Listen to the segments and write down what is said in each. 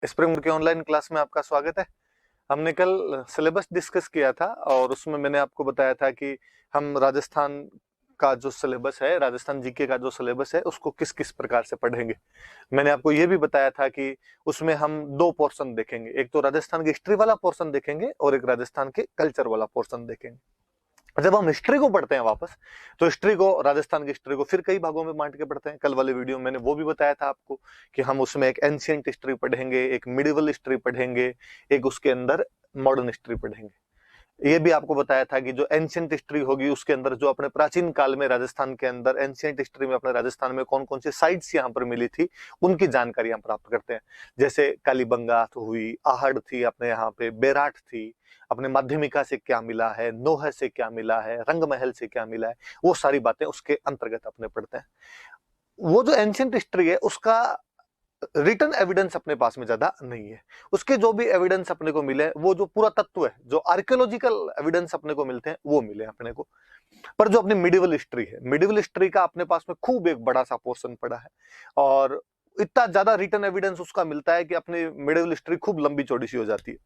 Spring के online class में आपका स्वागत है। हमने कल सिलेबस डिस्कस किया था और उसमें मैंने आपको बताया था कि हम राजस्थान का जो सिलेबस है, राजस्थान जीके का जो सिलेबस है, उसको किस किस प्रकार से पढ़ेंगे। मैंने आपको ये भी बताया था कि उसमें हम दो पोर्शन देखेंगे, एक तो राजस्थान की हिस्ट्री वाला पोर्शन देखेंगे और एक राजस्थान के कल्चर वाला पोर्शन देखेंगे। जब हम हिस्ट्री को पढ़ते हैं वापस, तो हिस्ट्री को, राजस्थान की हिस्ट्री को फिर कई भागों में बांट के पढ़ते हैं। कल वाले वीडियो में मैंने वो भी बताया था आपको कि हम उसमें एक एंशियंट हिस्ट्री पढ़ेंगे, एक मिडिवल हिस्ट्री पढ़ेंगे, एक उसके अंदर मॉडर्न हिस्ट्री पढ़ेंगे। ये भी आपको बताया था कि जो एंशियंट हिस्ट्री होगी उसके अंदर जो अपने प्राचीन काल में राजस्थान के अंदर एंशियंट हिस्ट्री में अपने राजस्थान में कौन कौन सी साइट्स यहाँ पर मिली थी, उनकी जानकारी हम प्राप्त करते हैं। जैसे कालीबंगा हुई, आहड़ थी, अपने यहाँ पे बेराट थी, अपने माध्यमिका से क्या मिला है, नोह से क्या मिला है, रंगमहल से क्या मिला है, वो सारी बातें उसके अंतर्गत अपने पढ़ते हैं। वो जो एंशियंट हिस्ट्री है उसका रिटर्न एविडेंस अपने पास में ज्यादा नहीं है। उसके जो भी एविडेंस अपने को मिले, वो जो पूरा तत्व है, जो आर्कियोलॉजिकल एविडेंस अपने को मिलते हैं, वो मिले अपने को। पर जो अपनी मिडिवल हिस्ट्री है, मिडिवल हिस्ट्री का अपने पास में खूब एक बड़ा सा पोर्शन पड़ा है और इतना ज्यादा रिटर्न एविडेंस उसका मिलता है कि अपनी मिडिवल हिस्ट्री खूब लंबी चौड़ी सी हो जाती है।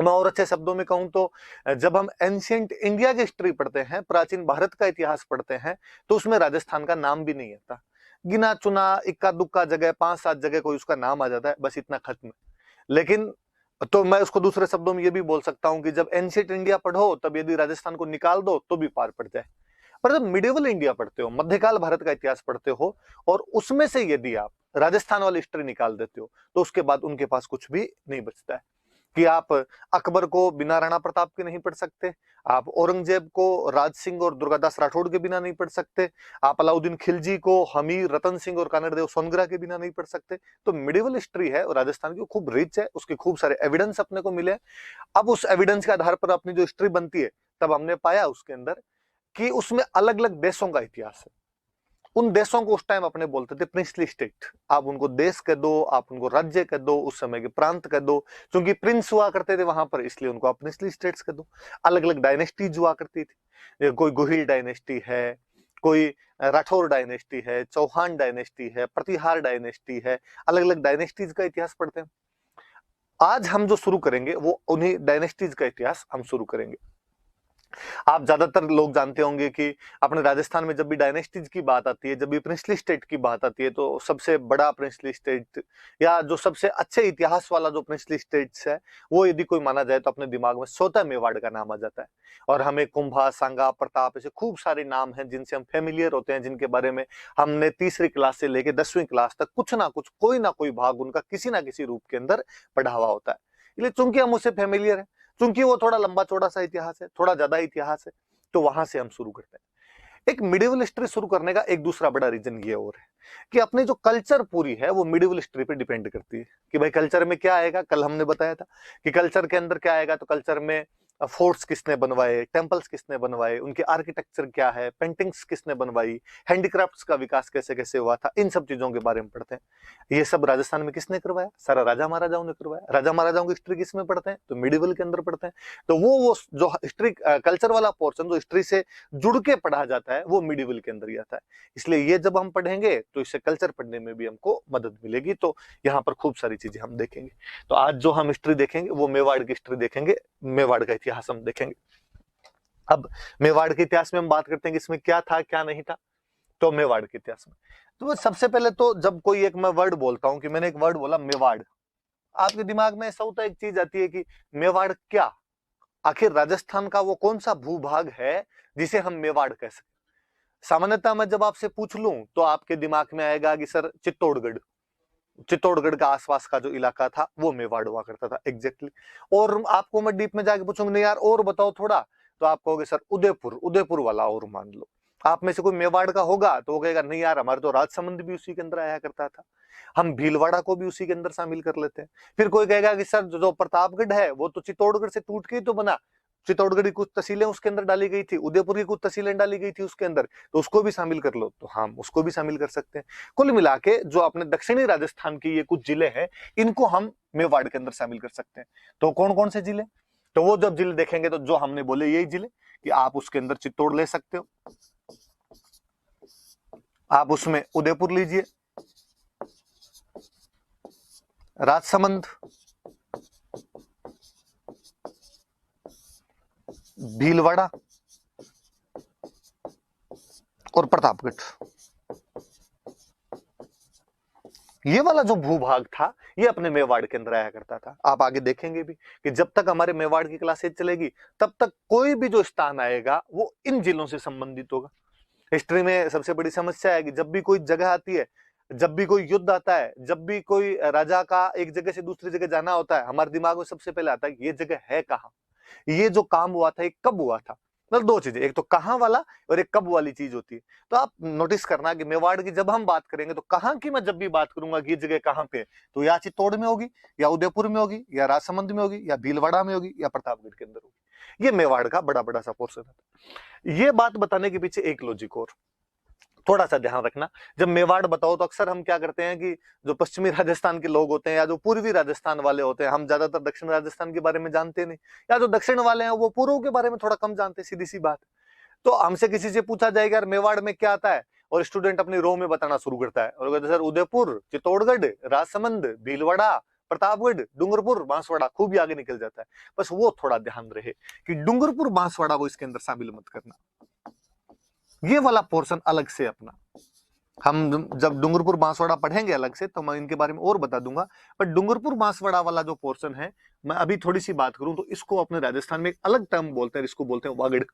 मैं और अच्छे शब्दों में कहूं तो जब हम एंशियंट इंडिया की हिस्ट्री पढ़ते हैं, प्राचीन भारत का इतिहास पढ़ते हैं, तो उसमें राजस्थान का नाम भी नहीं आता। गिना चुना इक्का दुक्का जगह, 5-7 जगह कोई उसका नाम आ जाता है, बस इतना खत्म। लेकिन तो मैं उसको दूसरे शब्दों में ये भी बोल सकता हूं कि जब एंशियंट इंडिया पढ़ो, तब यदि राजस्थान को निकाल दो तो भी पार पड़ जाए। पर जब मिडिवल इंडिया पढ़ते हो, मध्यकाल भारत का इतिहास पढ़ते हो, और उसमें से यदि आप राजस्थान वाली हिस्ट्री निकाल देते हो, तो उसके बाद उनके पास कुछ भी नहीं बचता है। कि आप अकबर को बिना राणा प्रताप के नहीं पढ़ सकते, आप औरंगजेब को राज सिंह और दुर्गादास राठौड़ के बिना नहीं पढ़ सकते, आप अलाउद्दीन खिलजी को हमीर, रतन सिंह और कानड़देव सोनगरा के बिना नहीं पढ़ सकते। तो मिडिवल हिस्ट्री है और राजस्थान की खूब रिच है, उसके खूब सारे एविडेंस अपने को मिले। अब उस एविडेंस के आधार पर अपनी जो हिस्ट्री बनती है, तब हमने पाया उसके अंदर कि उसमें अलग अलग देशों का इतिहास है। उन देशों को उस टाइम अपने बोलते थे प्रिंसली स्टेट। आप उनको देश कह दो, आप उनको राज्य कह दो, उस समय के प्रांत कह दो, क्योंकि प्रिंस हुआ करते थे वहां पर, इसलिए उनको आप प्रिंसली स्टेट्स कह दो। अलग अलग डायनेस्टीज हुआ करती थी, कोई गोहिल डायनेस्टी है, कोई राठौर डायनेस्टी है, चौहान डायनेस्टी है, प्रतिहार डायनेस्टी है। अलग अलग डायनेस्टीज का इतिहास पढ़ते हैं। आज हम जो शुरू करेंगे वो उन्हीं डायनेस्टीज का इतिहास हम शुरू करेंगे। आप ज्यादातर लोग जानते होंगे कि अपने राजस्थान में जब भी डायनेस्टीज की बात आती है, जब भी प्रिंसली स्टेट की बात आती है, तो सबसे बड़ा प्रिंसली स्टेट या जो सबसे अच्छे इतिहास वाला जो प्रिंसली स्टेट्स है, वो यदि कोई माना जाए तो अपने दिमाग में स्वतः मेवाड़ का नाम आ जाता है। और हमें कुंभा, सांगा, प्रताप, ऐसे खूब सारे नाम हैं जिनसे हम फेमिलियर होते हैं, जिनके बारे में हमने तीसरी क्लास से लेकर 10वीं क्लास तक कुछ ना कुछ, कोई ना कोई भाग उनका किसी ना किसी रूप के अंदर पढ़ा हुआ होता है। इसलिए चूंकि हम उससे फेमिलियर है, चूंकि वो थोड़ा लंबा चौड़ा सा इतिहास है, थोड़ा ज्यादा इतिहास है, तो वहां से हम शुरू करते हैं। एक मिडिवल हिस्ट्री शुरू करने का एक दूसरा बड़ा रीजन ये और है कि अपनी जो कल्चर पूरी है वो मिडिवल हिस्ट्री पे डिपेंड करती है। कि भाई कल्चर में क्या आएगा, कल हमने बताया था कि कल्चर के अंदर क्या आएगा। तो कल्चर में फोर्ट्स किसने बनवाए, टेम्पल्स किसने बनवाए, उनके आर्किटेक्चर क्या है, पेंटिंग्स किसने बनवाई, हैंडीक्राफ्ट्स का विकास कैसे कैसे हुआ था, इन सब चीजों के बारे में पढ़ते हैं। ये सब राजस्थान में किसने करवाया, सारा राजा महाराजाओं ने करवाया। राजा महाराजाओं की हिस्ट्री किसमें पढ़ते हैं, तो मिडिवल के अंदर पढ़ते हैं। तो वो जो हिस्ट्री कल्चर वाला पोर्शन जो हिस्ट्री से जुड़ के पढ़ा जाता है, वो मिडिवल के अंदर ही आता है। इसलिए ये जब हम पढ़ेंगे तो इससे कल्चर पढ़ने में भी हमको मदद मिलेगी। तो यहाँ पर खूब सारी चीजें हम देखेंगे। तो आज जो हम हिस्ट्री देखेंगे वो मेवाड़ की हिस्ट्री देखेंगे, मेवाड़ का इतिहास हम देखेंगे। अब मेवाड़ के इतिहास में हम बात करते हैं कि इसमें क्या था क्या नहीं था। तो मेवाड़ के इतिहास में तो सबसे पहले तो जब कोई एक मैं वर्ड बोलता हूं, कि मैंने एक वर्ड बोला मेवाड़, आपके दिमाग में ऐसा होता है, एक चीज आती है कि मेवाड़ क्या, आखिर राजस्थान का वो कौन सा भूभाग है जिसे हम मेवाड़ कह सकते। सामान्यतः मैं जब आपसे पूछ लूं तो आपके दिमाग में आएगा कि सर चित्तौड़गढ़, चित्तौड़गढ़ का आसपास का जो इलाका था वो मेवाड़ हुआ करता था एग्जैक्टली। और आपको मैं डीप में जाके पूछूंगा नहीं यार और बताओ थोड़ा, तो आप कहोगे सर उदयपुर, उदयपुर वाला और मान लो। आप में से कोई मेवाड़ का होगा तो वो कहेगा नहीं यार हमारे तो राजसमंद भी उसी के अंदर आया करता था, हम भीलवाड़ा को भी उसी के अंदर शामिल कर लेते हैं। फिर कोई कहेगा कि सर जो प्रतापगढ़ है वो तो चित्तौड़गढ़ से टूट के ही तो बना, चित्तौड़गढ़ की कुछ तहसीलें उसके अंदर डाली गई थी, उदयपुर की कुछ तहसीलें डाली गई थी उसके अंदर, तो उसको भी शामिल कर लो। तो हम उसको भी शामिल कर सकते हैं। कुल मिला के जो अपने दक्षिणी राजस्थान के ये कुछ जिले हैं, इनको हम मेवाड़ के अंदर शामिल कर सकते हैं। तो कौन कौन से जिले, तो वो जब जिले देखेंगे तो जो हमने बोले यही जिले, कि आप उसके अंदर चित्तौड़ ले सकते हो, आप उसमें उदयपुर लीजिए, राजसमंद, भीलवाड़ा और प्रतापगढ़। ये वाला जो भूभाग था ये अपने मेवाड़ के अंदर आया करता था। आप आगे देखेंगे भी कि जब तक हमारे मेवाड़ की क्लासेज चलेगी तब तक कोई भी जो स्थान आएगा वो इन जिलों से संबंधित होगा। हिस्ट्री में सबसे बड़ी समस्या है कि जब भी कोई जगह आती है, जब भी कोई युद्ध आता है, जब भी कोई राजा का एक जगह से दूसरी जगह जाना होता है, हमारे दिमाग में सबसे पहले आता है कि ये जगह है कहाँ, ये जो काम हुआ था ये कब हुआ था। मतलब दो चीजें, एक तो कहाँ वाला और एक कब वाली चीज होती है। तो आप नोटिस करना कि मेवाड़ की जब हम बात करेंगे तो कहाँ की मैं जब भी बात करूंगा कि ये जगह कहाँ पे है, तो या चित्तौड़ में होगी, या उदयपुर में होगी, या राजसमंद में होगी, या भीलवाड़ा में होगी, या प्रतापगढ़ के अंदर होगी। ये मेवाड़ का बड़ा बड़ा सा पोर्शन है। ये बात बताने के पीछे एक लॉजिक और थोड़ा सा ध्यान रखना। जब मेवाड़ बताओ तो अक्सर हम क्या करते हैं कि जो पश्चिमी राजस्थान के लोग होते हैं या जो पूर्वी राजस्थान वाले होते हैं, हम ज्यादातर दक्षिण राजस्थान के बारे में जानते नहीं, या जो दक्षिण वाले हैं वो पूर्व के बारे में थोड़ा कम जानते, सीधी सी बात। तो हमसे किसी से पूछा जाएगा यार मेवाड़ में क्या आता है, और स्टूडेंट अपनी रो में बताना शुरू करता है और कहते सर उदयपुर, चित्तौड़गढ़, राजसमंद, भीलवाड़ा, प्रतापगढ़, डूंगरपुर, बांसवाड़ा, खूब ही आगे निकल जाता है। बस वो थोड़ा ध्यान रहे कि डूंगरपुर बांसवाड़ा को इसके अंदर शामिल मत करना, ये वाला पोर्शन अलग से अपना। हम जब डूंगरपुर बांसवाड़ा पढ़ेंगे अलग से तो मैं इनके बारे में और बता दूंगा, पर डूंगरपुर बांसवाड़ा वाला जो पोर्शन है, मैं अभी थोड़ी सी बात करूं तो इसको अपने राजस्थान में एक अलग टर्म बोलते हैं, इसको बोलते हैं वागड़।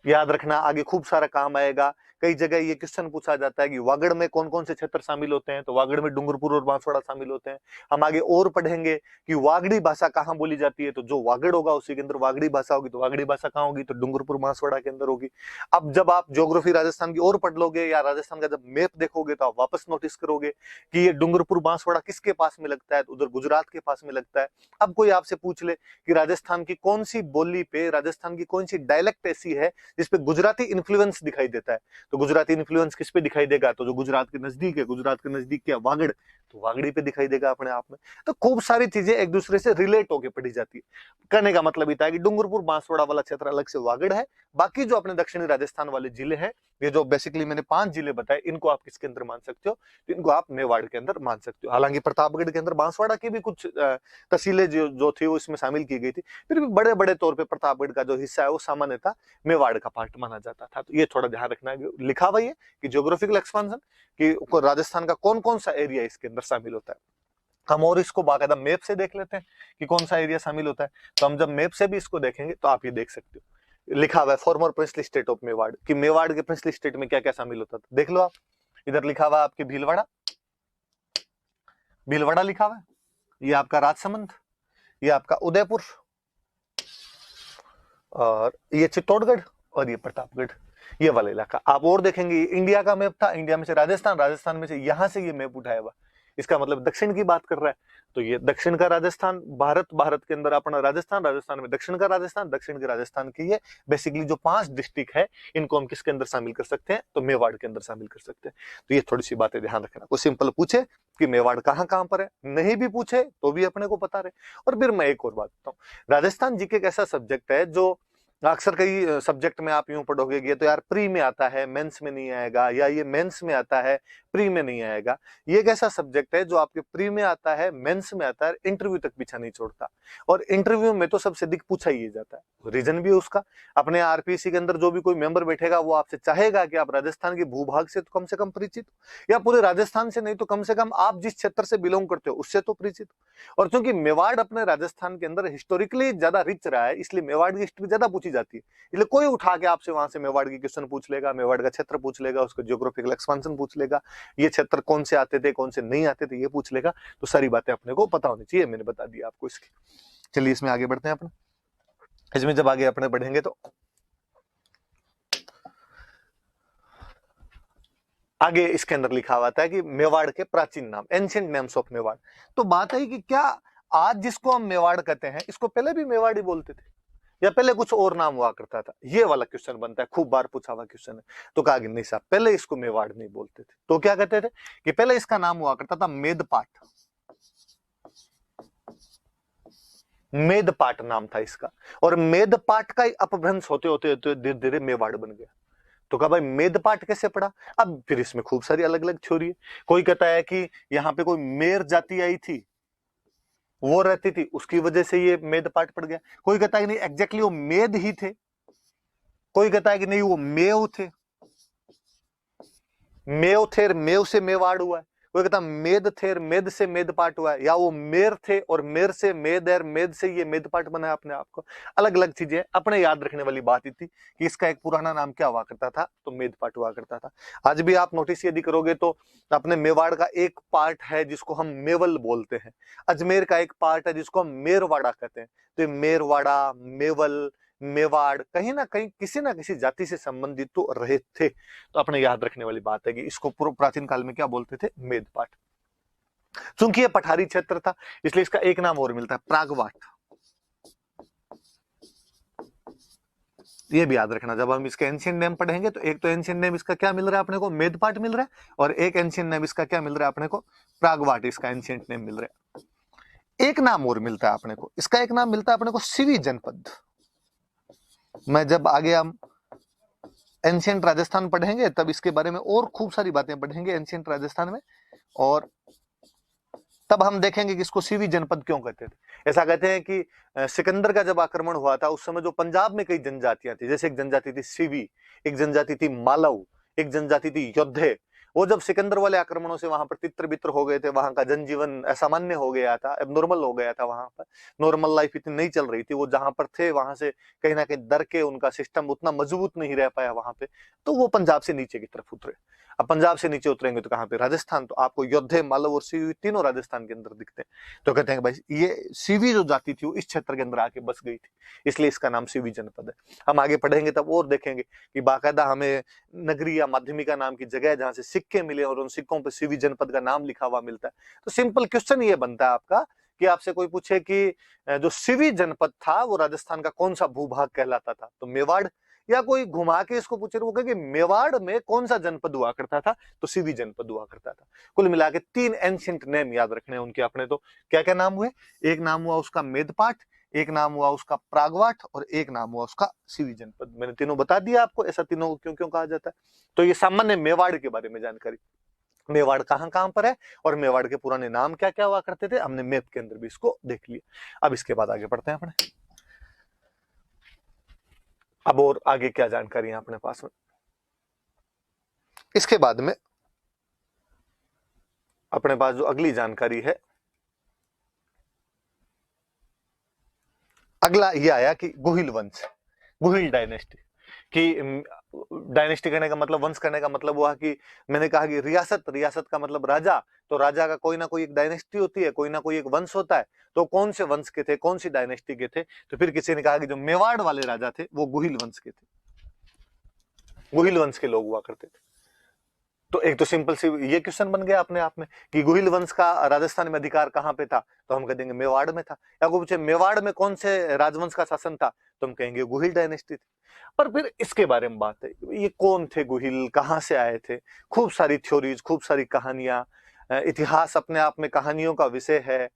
याद रखना, आगे खूब सारा काम आएगा। कई जगह ये क्वेश्चन पूछा जाता है कि वागड़ में कौन कौन से क्षेत्र शामिल होते हैं, तो वागड़ में डूंगरपुर और बांसवाड़ा शामिल होते हैं। हम आगे और पढ़ेंगे कि वागड़ी भाषा कहाँ बोली जाती है, तो जो वागड़ होगा उसी के अंदर वागड़ी भाषा होगी। तो वागड़ी भाषा कहाँ होगी, तो डूंगरपुर बांसवाड़ा के अंदर होगी। अब जब आप ज्योग्राफी राजस्थान की और पढ़ लोगे या राजस्थान का जब मैप देखोगे तो आप वापस नोटिस करोगे कि ये डूंगरपुर बांसवाड़ा किसके पास में लगता है, तो उधर गुजरात के पास में लगता है। अब कोई आपसे पूछ ले कि राजस्थान की कौन सी बोली पे, राजस्थान की कौन सी डायलेक्ट ऐसी है जिसपे गुजराती इन्फ्लुएंस दिखाई देता है, तो गुजराती इन्फ्लुएंस किस पे दिखाई देगा, तो जो गुजरात के नजदीक है, गुजरात के नजदीक क्या वागड़, तो वागड़ी पे दिखाई देगा अपने आप में। तो खूब सारी चीजें एक दूसरे से रिलेट होकर पढ़ी जाती है। कहने का मतलब इतना है कि डूंगरपुर बांसवाड़ा वाला क्षेत्र अलग से वागड़ है, बाकी जो अपने दक्षिणी राजस्थान वाले जिले हैं, ये जो बेसिकली मैंने 5 जिले बताए, इनको आप किसके अंदर मान सकते हो, तो इनको आप मेवाड़ के अंदर मान सकते हो। हालांकि प्रतापगढ़ के अंदर बांसवाड़ा की भी कुछ तहसीलें जो थी वो इसमें शामिल की गई थी, फिर भी बड़े बड़े तौर पर प्रतापगढ़ का जो हिस्सा है वो सामान्यतः मेवाड़ का पार्ट माना जाता था। तो ये थोड़ा ध्यान रखना है, लिखा हुआ है कि ज्योग्राफिकल एक्सपांशन कि राजस्थान का कौन कौन सा एरिया इसके अंदर शामिल होता है। हम और इसको बाकायदा मैप से देख लेते हैं कि कौन सा एरिया शामिल होता है। तो हम जब मैप से भी इसको देखेंगे तो आप ये देख सकते हो, लिखा हुआ है farmer princely state of Mewar, कि मेवाड़ के प्रिंसली स्टेट में क्या क्या शामिल होता था। देख लो आप, इधर लिखा हुआ है आपके भीलवाड़ा, भीलवाड़ा लिखा हुआ है, ये आपका राजसमंद, ये आपका उदयपुर, और ये चित्तौड़गढ़, और ये प्रतापगढ़, ये वाला इलाका। आप और देखेंगे इंडिया का मैप था, इंडिया में से राजस्थान, राजस्थान में से यहां से ये मैप उठाया हुआ, इसका मतलब दक्षिण की बात कर रहा है। तो ये दक्षिण का राजस्थान, भारत, भारत के अंदर अपना राजस्थान, राजस्थान में दक्षिण का राजस्थान, दक्षिण के राजस्थान की ये बेसिकली जो 5 डिस्ट्रिक्ट है, इनको हम किसके अंदर शामिल कर सकते हैं, तो मेवाड़ के अंदर शामिल कर सकते हैं। तो ये थोड़ी सी बातें ध्यान रखना। कोई सिंपल पूछे कि मेवाड़ कहाँ कहाँ पर है, नहीं भी पूछे तो भी अपने को पता रहे। और फिर मैं एक और बात बताऊं, राजस्थान जीके एक ऐसा सब्जेक्ट है जो अक्सर कई सब्जेक्ट में आप यूं पढ़ोगे कि ये तो यार प्री में आता है, मेंस में नहीं आएगा, या ये मेंस में आता है, प्री में नहीं आएगा। ये एक ऐसा सब्जेक्ट है जो आपके प्री में आता है, मेंस में आता है, इंटरव्यू तक पीछा नहीं छोड़ता, और इंटरव्यू में तो सबसे अधिक पूछा ही जाता है। रीजन भी है उसका, अपने आरपीसी के अंदर जो भी कोई मेंबर बैठेगा वो आपसे चाहेगा कि आप राजस्थान के भूभाग से तो कम से कम परिचित हो, या पूरे राजस्थान से नहीं तो कम से कम आप जिस क्षेत्र से बिलोंग करते हो उससे तो परिचित हो। और क्योंकि मेवाड़ अपने राजस्थान के अंदर हिस्टोरिकली ज्यादा रिच रहा है, इसलिए मेवाड़ की हिस्ट्री ज्यादा पूछी जाती है। इसलिए कोई उठा के आपसे वहां से मेवाड़ की क्वेश्चन पूछ लेगा, मेवाड़ का क्षेत्र पूछ लेगा, उसका ज्योग्राफिकल एक्सपांशन पूछ लेगा, ये क्षेत्र कौन से आते थे कौन से नहीं आते थे ये पूछ लेगा। तो सारी बातें अपने को पता होनी चाहिए, मैंने बता दिया आपको इसकी। चलिए इसमें आगे बढ़ते हैं अपने। इसमें जब आगे अपने बढ़ेंगे तो आगे इसके अंदर लिखा हुआ था कि मेवाड़ के प्राचीन नाम, एंशिएंट नेम्स ऑफ मेवाड़। तो बात है कि क्या आज जिसको हम मेवाड़ कहते हैं इसको पहले भी मेवाड़ी बोलते थे, या पहले कुछ और नाम हुआ करता था। ये वाला क्वेश्चन बनता है, खूब बार पूछा हुआ क्वेश्चन है। तो कहा कि नहीं साहब, पहले इसको मेवाड़ नहीं बोलते थे, तो क्या कहते थे कि पहले इसका नाम हुआ करता था मेदपाट। मेदपाट नाम था इसका, और मेदपाट का अपभ्रंश होते होते धीरे धीरे मेवाड़ बन गया। तो कहा भाई मेद पाठ कैसे पड़ा? अब फिर इसमें खूब सारी अलग अलग थ्योरी है। कोई कहता है कि यहाँ पे कोई मेर जाति आई थी, वो रहती थी, उसकी वजह से ये मेद पाठ पड़ गया। कोई कहता है कि नहीं एग्जैक्टली वो मेद ही थे। कोई कहता है कि नहीं वो मेव थे, मेव थे, मेव से मेवाड़ हुआ है। कोई कहता मेद थे, मेद से मेद पाठ हुआ है, या वो मेर थे और मेर से मेद है, मेद से ये मेद पाठ बना है अपने आप को। अलग अलग चीजें। अपने याद रखने वाली बात ही थी कि इसका एक पुराना नाम क्या हुआ करता था, तो मेद पाठ हुआ करता था। आज भी आप नोटिस यदि करोगे तो अपने मेवाड़ का एक पार्ट है जिसको हम मेवल बोलते हैं, अजमेर का एक पार्ट है जिसको हम मेरवाड़ा कहते हैं। तो ये मेरवाड़ा, मेवल, मेवाड़ कहीं ना कहीं किसी ना किसी जाति से संबंधित तो रहे थे। तो अपने याद रखने वाली बात है कि इसको पूर्व प्राचीन काल में क्या बोलते थे, मेद पाठ। चूंकि ये पठारी क्षेत्र था इसलिए इसका एक नाम और मिलता है, प्रागवाट। ये भी याद रखना, जब हम इसके एंशिएंट नेम पढ़ेंगे तो एक तो एंशिएंट नेम इसका क्या मिल रहा है अपने को, मेद पाठ मिल रहा है, और एक एंशिएंट नेम इसका क्या मिल रहा है अपने को, प्रागवाट, इसका एंशिएंट नेम मिल रहा है। एक नाम और मिलता है अपने को, इसका एक नाम मिलता है अपने को सिवी जनपद। मैं जब आगे हम एंशिएंट राजस्थान पढ़ेंगे तब इसके बारे में और खूब सारी बातें पढ़ेंगे एंशिएंट राजस्थान में, और तब हम देखेंगे कि इसको सीवी जनपद क्यों कहते थे। ऐसा कहते हैं कि सिकंदर का जब आक्रमण हुआ था उस समय जो पंजाब में कई जनजातियां थी, जैसे एक जनजाति थी सीवी, एक जनजाति थी मालव, एक जनजाति थी योद्धे। वो जब सिकंदर वाले आक्रमणों से वहां पर तित्र बित्र हो गए थे, वहां का जनजीवन असामान्य हो गया था, एबनॉर्मल हो गया था, वहां पर नॉर्मल लाइफ इतनी नहीं चल रही थी, वो जहां पर थे वहां से कहीं ना कहीं डर के उनका सिस्टम उतना मजबूत नहीं रह पाया वहां पे, तो वो पंजाब से नीचे की तरफ उतरे। अब पंजाब से नीचे उतरेंगे तो कहां पे, राजस्थान। तो आपको योद्धे, मालव और सीवी तीनों राजस्थान के अंदर दिखते हैं। तो कहते हैं भाई ये सीवी जो जाति थी वो इस क्षेत्र के अंदर आके बस गई थी, इसलिए इसका नाम सीवी जनपद है। हम आगे पढ़ेंगे तब और देखेंगे कि बाकायदा हमें नगरी या माध्यमिका नाम की जगह जहां से सिक्के मिले और उन सिक्कों पर सीवी जनपद का नाम लिखा हुआ मिलता है। तो सिंपल क्वेश्चन ये बनता है आपका कि आपसे कोई पूछे कि जो सीवी जनपद था वो राजस्थान का कौन सा भूभाग कहलाता था, तो मेवाड़। या कोई घुमा के इसको पूछे वो कहे कि मेवाड़ में कौन सा जनपद हुआ करता था, तो सीवी जनपद हुआ करता था। कुल मिला के 3 एंशिएंट नेम याद रखने उनके अपने। तो क्या क्या नाम हुए, एक नाम हुआ उसका मेदपाठ, एक नाम हुआ उसका प्रागवाट, और एक नाम हुआ उसका सीवी जनपद। मैंने तीनों बता दिया आपको, ऐसा तीनों क्यों क्यों कहा जाता है। तो ये सामान्य मेवाड़ के बारे में जानकारी, मेवाड़ कहां कहां पर है और मेवाड़ के पुराने नाम क्या क्या हुआ करते थे, हमने मैप के अंदर भी इसको देख लिया। अब इसके बाद आगे बढ़ते हैं अपने। अब और आगे क्या जानकारी है अपने पास में, इसके बाद में अपने पास जो अगली जानकारी है, अगला ये आया कि गुहिल वंश, गुहिल डायनेस्टी। कि डायनेस्टी कहने का मतलब, वंश करने का मतलब हुआ कि मैंने कहा कि रियासत, रियासत का मतलब राजा, तो राजा का कोई ना कोई एक डायनेस्टी होती है, कोई ना कोई एक वंश होता है। तो कौन से वंश के थे, कौन सी डायनेस्टी के थे, तो फिर किसी ने कहा कि जो मेवाड़ वाले राजा थे वो गुहिल वंश के थे, गुहिल वंश के लोग हुआ करते थे। तो एक तो सिंपल सी ये क्वेश्चन बन गया अपने आप में कि गुहिल वंश का राजस्थान में अधिकार कहां पे था, तो हम कह देंगे मेवाड़ में था। या कोई पूछे मेवाड़ में कौन से राजवंश का शासन था, तो हम कहेंगे गुहिल डायनेस्टी थी। पर फिर इसके बारे में बात है, ये कौन थे गुहिल, कहां से आए थे, खूब सारी थ्योरीज, खूब सारी कहानियां, इतिहास अपने आप में कहानियों का विषय है।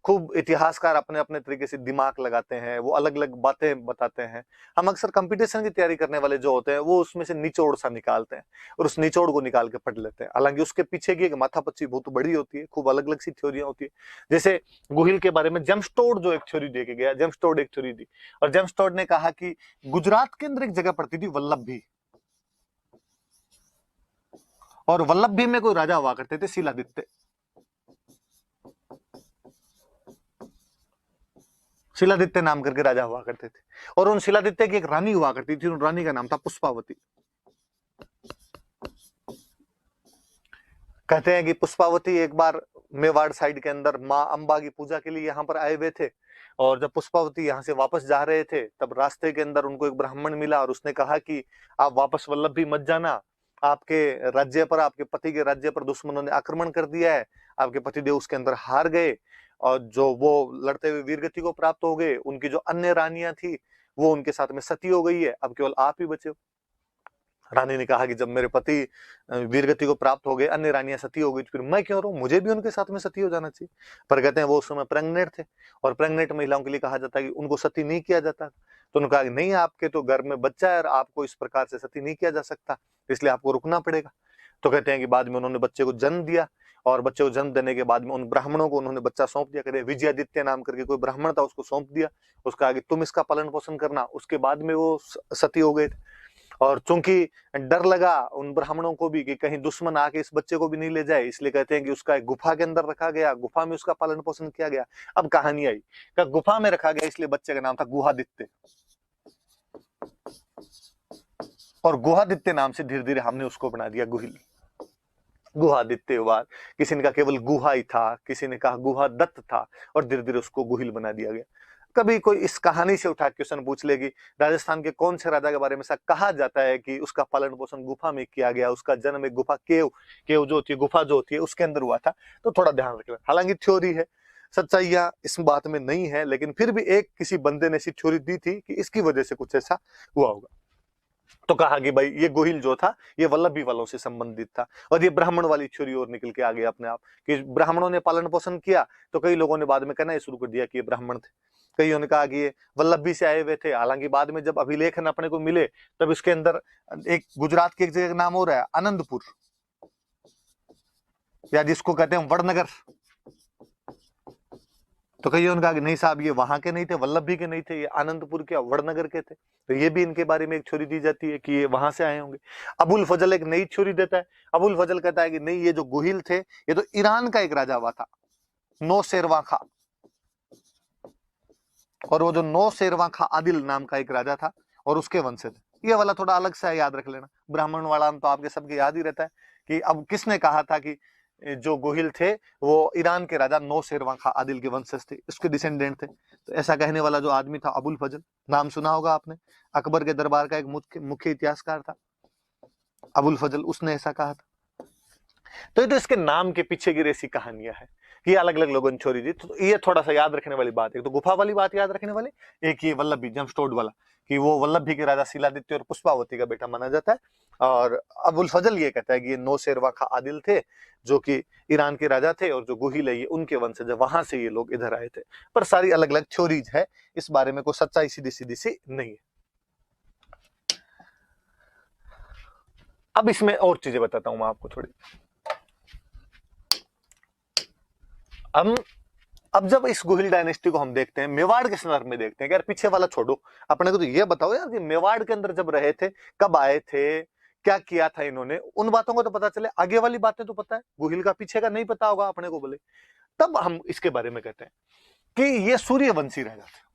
खूब इतिहासकार अपने अपने तरीके से दिमाग लगाते हैं, वो अलग अलग बातें बताते हैं। हम अक्सर कंपटीशन की तैयारी करने वाले जो होते हैं वो उसमें से निचोड़ सा निकालते हैं और उस निचोड़ को निकाल के पढ़ लेते हैं। हालांकि उसके पीछे की एक माथापच्ची बहुत बड़ी होती है, खूब अलग अलग सी थ्योरियां होती है। जैसे गुहिल के बारे में जेम्सटोड जो एक थ्योरी दे के गया, जेम्सटोड एक थ्योरी दी, और जेम्सटोड ने कहा कि गुजरात के अंदर एक जगह पड़ती थी वल्लभी, और वल्लभी में कोई राजा हुआ करते थे शिलादित्य। शिलादित्य नाम करके राजा हुआ करते थे, और उन शिलादित्य की एक रानी हुआ करती थी, उन रानी का नाम था पुष्पावती। कहते हैं कि पुष्पावती एक बार मेवाड़ साइड के अंदर माँ अम्बा की पूजा के लिए यहाँ पर आए हुए थे, और जब पुष्पावती यहाँ से वापस जा रहे थे तब रास्ते के अंदर उनको एक ब्राह्मण मिला और उसने कहा कि आप वापस वल्लभी मत जाना, आपके राज्य पर, आपके पति के राज्य पर दुश्मनों ने आक्रमण कर दिया है, आपके पतिदेव उसके अंदर हार गए, और जो वो लड़ते हुए वीरगति को प्राप्त हो गए, उनकी जो अन्य रानियां थी वो उनके साथ में सती हो गई है, अब केवल आप ही बचे हो। रानी ने कहा कि जब मेरे पति वीरगति को प्राप्त हो गए, अन्य रानियां सती हो गई, तो फिर मैं क्यों रहूं, मुझे भी उनके साथ में सती हो जाना चाहिए। पर कहते हैं वो उस समय प्रेग्नेंट थे, और प्रेग्नेंट महिलाओं के लिए कहा जाता है कि उनको सती नहीं किया जाता। तो उन्होंने कहा कि नहीं, आपके तो घर में बच्चा है और आपको इस प्रकार से सती नहीं किया जा सकता, इसलिए आपको रुकना पड़ेगा। तो कहते हैं कि बाद में उन्होंने बच्चे को जन्म दिया, और बच्चे को जन्म देने के बाद में उन ब्राह्मणों को उन्होंने बच्चा सौंप दिया, करे विजयादित्य नाम करके कोई ब्राह्मण था, उसको सौंप दिया, उसका आगे तुम इसका पालन पोषण करना। उसके बाद में वो सती हो गए थे। और चूंकि डर लगा उन ब्राह्मणों को भी कि कहीं दुश्मन आके इस बच्चे को भी नहीं ले जाए, इसलिए कहते हैं कि उसका एक गुफा के अंदर रखा गया, गुफा में उसका पालन पोषण किया गया। अब कहानी आई कि गुफा में रखा गया, इसलिए बच्चे का नाम था गुहादित्य। और गुहादित्य नाम से धीरे धीरे हमने उसको बना दिया गुहिल। गुहादित्य हुआ, किसी ने कहा केवल गुहा ही था, किसी ने कहा गुहा दत्त था, और धीरे धीरे उसको गुहिल बना दिया गया। कभी कोई इस कहानी से उठा क्वेश्चन पूछ लेगी, राजस्थान के कौन से राजा के बारे में ऐसा कहा जाता है कि उसका पालन पोषण गुफा में किया गया, उसका जन्म एक गुफा केव केव जो होती है, गुफा जो होती है उसके अंदर हुआ था, तो थोड़ा ध्यान रखना। हालांकि थ्योरी है, सच्चाइयां इस बात में नहीं है, लेकिन फिर भी एक किसी बंदे ने ऐसी थ्योरी दी थी कि इसकी वजह से कुछ ऐसा हुआ होगा। तो कहा कि भाई ये गोहिल जो था ये वल्लभी वालों से संबंधित था, और ये ब्राह्मण वाली थ्योरी और निकल के आ गई अपने आप कि ब्राह्मणों ने पालन पोषण किया। तो कई लोगों ने बाद में कहना शुरू कर दिया कि ये ब्राह्मण थे, कईयों ने कहा कि ये वल्लभी से आए हुए थे। हालांकि बाद में जब अभिलेखन अपने को मिले तब इसके अंदर एक गुजरात की एक जगह का नाम हो रहा है आनंदपुर, या जिसको कहते हैं वड़नगर। तो कईयों ने कहा कि नहीं साहब, ये वहां के नहीं थे, वल्लभी के नहीं थे, ये आनंदपुर के वड़नगर के थे। तो ये भी इनके बारे में एक थ्योरी दी जाती है कि ये वहां से आए होंगे। अबुल फजल एक नई थ्योरी देता है। अबुल फजल कहता है कि नहीं, ये जो गोहिल थे ये तो ईरान का एक राजा हुआ था, नौशेरवां खां। और वो जो नौशेरवां खां आदिल नाम का एक राजा था और उसके वंशज। ये वाला थोड़ा अलग सा याद रख लेना, ब्राह्मण वाला तो आपके सबके याद ही रहता है कि अब किसने कहा था कि जो गोहिल थे वो ईरान के राजा नौशेरवां खां आदिल के वंशज थे, उसके डिसेंडेंट थे। तो ऐसा कहने वाला जो आदमी था अबुल फजल, नाम सुना होगा आपने, अकबर के दरबार का एक मुख्य इतिहासकार था अबुल फजल, उसने ऐसा कहा था। तो ये तो इसके नाम के पीछे की ऐसी कहानियां है कि अलग अलग लोगों ने छोड़ी दी। तो ये थोड़ा सा याद रखने वाली बात है। तो गुफा वाली बात याद रखने वाली, एक ये वल्लभी जमस्टोड वाला कि वो वल्लभी के राजा शिलादित्य और पुष्पावती का बेटा माना जाता है। और अबुल फजल ये कहता है कि ये नौशेरवां खां आदिल थे जो कि ईरान के राजा थे, और जो गोहिल है ये उनके वंशज, वहां से ये लोग इधर आए थे। पर सारी अलग अलग थ्योरीज है, इस बारे में कोई सच्चाई सीधी सीधी सी नहीं है। अब इसमें और चीजें बताता हूं मैं आपको थोड़ी। अब जब इस गोहिल डायनेस्टी को हम देखते हैं, मेवाड़ के संदर्भ में देखते हैं कि यार पीछे वाला छोड़ो, अपने को तो ये बताओ यार कि मेवाड़ के अंदर जब रहे थे, कब आए थे, क्या किया था इन्होंने, उन बातों को तो पता चले। आगे वाली बातें तो पता है, गोहिल का पीछे का नहीं पता होगा अपने को बोले। तब हम इसके बारे में कहते हैं कि ये सूर्यवंशी राजा थे,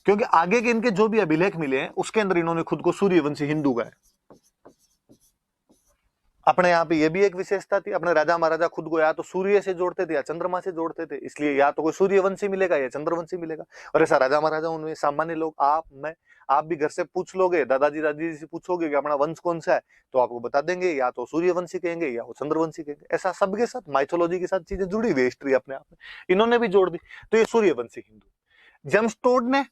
क्योंकि आगे के इनके जो भी अभिलेख मिले हैं उसके अंदर इन्होंने खुद को सूर्यवंशी हिंदू गाया। अपने यहाँ पे ये भी एक विशेषता थी, अपने राजा महाराजा खुद को या तो सूर्य से जोड़ते थे या चंद्रमा से जोड़ते थे, इसलिए या तो कोई सूर्यवंशी मिलेगा या चंद्रवंशी मिलेगा। और ऐसा राजा महाराजा उनमें सामान्य लोग, आप भी घर से पूछ लोगे, दादाजी दादी से पूछोगे कि अपना वंश कौन सा है, तो आपको बता देंगे या तो सूर्यवंशी कहेंगे या वो चंद्रवंशी कहेंगे। ऐसा सबके साथ माइथोलॉजी के साथ चीजें जुड़ी हुई, हिस्ट्री अपने आप में इन्होंने भी जोड़ दी। तो ये सूर्यवंशी हिंदू जेम्सटोड ने,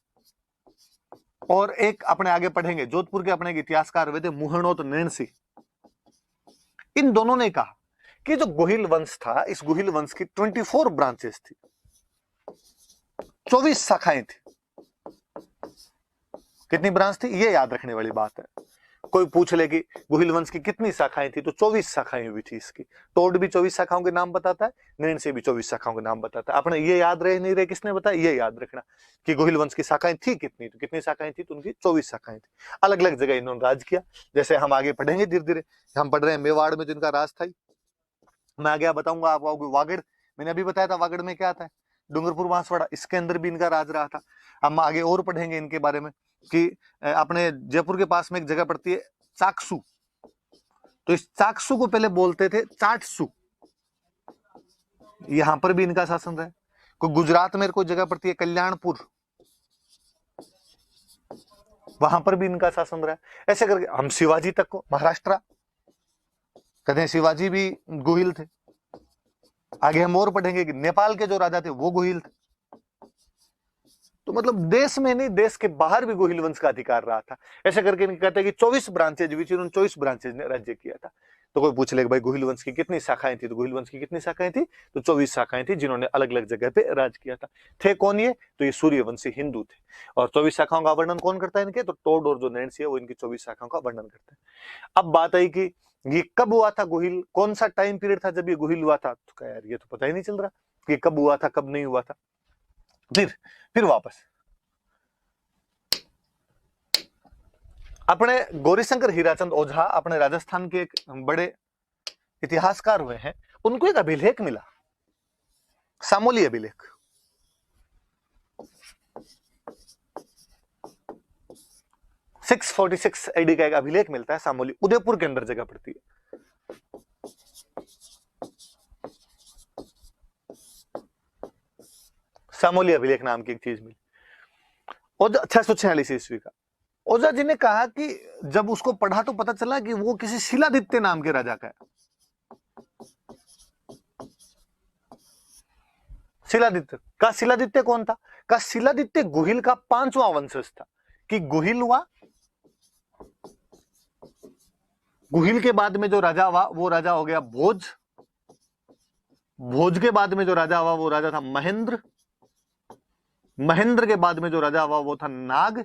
और एक अपने आगे पढ़ेंगे जोधपुर के अपने इतिहासकार हुए थे मुहणोत नैणसी, इन दोनों ने कहा कि जो गोहिल वंश था, इस गोहिल वंश की 24 ब्रांचेस थी, 24 शाखाएं थी। कितनी ब्रांच थी ये याद रखने वाली बात है। कोई पूछ ले कि गोहिल वंश की कितनी शाखाएं थी, तो 24 शाखाएं हुई थी इसकी। टोड भी 24 शाखाओं के नाम बताता है, नैणसी भी 24 शाखाओं के नाम बताता है। अपने ये याद रहे नहीं रहे, किसने बताया, ये याद रखना कि गोहिल वंश की शाखाएं थी कितनी, तो कितनी शाखाएं थी, तो उनकी 24 शाखाएं थी। अलग अलग जगह इन्होंने राज किया। जैसे हम आगे पढ़ेंगे धीरे धीरे, हम पढ़ रहे हैं मेवाड़ में जिनका राज था, मैं आगे बताऊंगा आपको। वागड़ मैंने अभी बताया था, वागड़ में क्या आता है, डूंगरपुर बांसवाड़ा, इसके अंदर भी इनका राज रहा था। हम आगे और पढ़ेंगे इनके बारे में कि अपने जयपुर के पास में एक जगह पड़ती है चाकसू, तो इस चाकसू को पहले बोलते थे चाटसू, यहां पर भी इनका शासन रहा है। कोई गुजरात में कोई जगह पड़ती है कल्याणपुर, वहां पर भी इनका शासन रहा है। ऐसे करके हम शिवाजी तक को, महाराष्ट्र कहते हैं शिवाजी भी गोहिल थे। आगे हम और पढ़ेंगे कि नेपाल के जो राजा थे वो गोहिल थे। तो मतलब देश में नहीं, देश के बाहर भी गोहिल वंश का अधिकार रहा था। ऐसे करके कहते हैं कि 24 ब्रांचेज, 24 ब्रांचेज ने राज्य किया था। तो कोई पूछ ले भाई गुहिल वंश की कितनी शाखाएं थी, तो गुहिल वंश की कितनी शाखाएं थी, तो 24 शाखाएं थी, जिन्होंने अलग अलग जगह पे राज किया था। थे कौन ये, तो ये सूर्यवंशी हिंदू थे। और 24 शाखाओं का वर्णन कौन करता है इनके, तो टोड और जो नैंसी है वो इनकी 24 शाखाओं का वर्णन करते हैं। अब बात आई कि ये कब हुआ था गुहिल, कौन सा टाइम पीरियड था जब ये गुहिल हुआ था, तो क्या यार ये तो पता ही नहीं चल रहा कि कब हुआ था कब नहीं हुआ था। फिर वापस अपने गौरीशंकर हीराचंद ओझा अपने राजस्थान के एक बड़े इतिहासकार हुए हैं, उनको एक अभिलेख मिला, सामोली अभिलेख। सिक्स 46 एडी का एक अभिलेख मिलता है सामोली, उदयपुर के अंदर जगह पड़ती है। सामोली अभिलेख नाम की एक चीज मिली, 646 ईस्वी का। ओझा जी ने कहा कि जब उसको पढ़ा तो पता चला कि वो किसी शिलादित्य नाम के राजा का है। शिलादित्य कौन था, का शिलादित्य गुहिल का 5वां वंशज था। कि गुहिल हुआ, गुहिल के बाद में जो राजा हुआ वो राजा हो गया भोज, भोज के बाद में जो राजा हुआ वो राजा था महेंद्र, महेंद्र के बाद में जो राजा हुआ वो था नाग,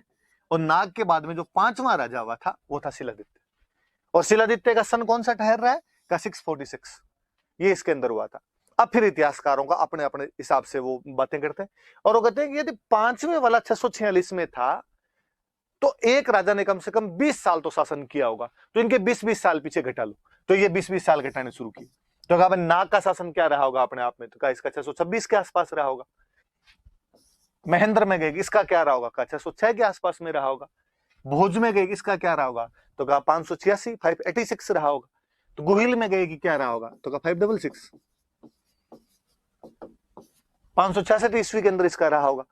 और नाग के बाद में जो 5वां राजा हुआ था वो था शिलादित्य। और शिलादित्य का सन कौन सा ठहर रहा है, का 646, ये इसके अंदर हुआ था। अब फिर इतिहासकारों का अपने अपने हिसाब से वो बातें करते हैं, और वो कहते हैं कि यदि 5वें वाला 646 में था तो एक राजा ने कम से कम 20 साल तो शासन किया होगा, तो इनके 20-20 साल पीछे घटा लो, तो ये 20-20 साल घटाने शुरू किए। तो कहा नाग का शासन क्या रहा होगा अपने आप में, तो कहा इसका 626 के आसपास रहा होगा। महेंद्र में गए, इसका क्या रहा होगा, कहा 606 के आसपास में रहा होगा। भोज में गए, इसका क्या रहा होगा, तो कहा 586 586 रहा होगा। तो गुहिल में गए कि क्या रहा होगा, तो कहा 566 566 ईस्वी के अंदर इसका रहा होगा।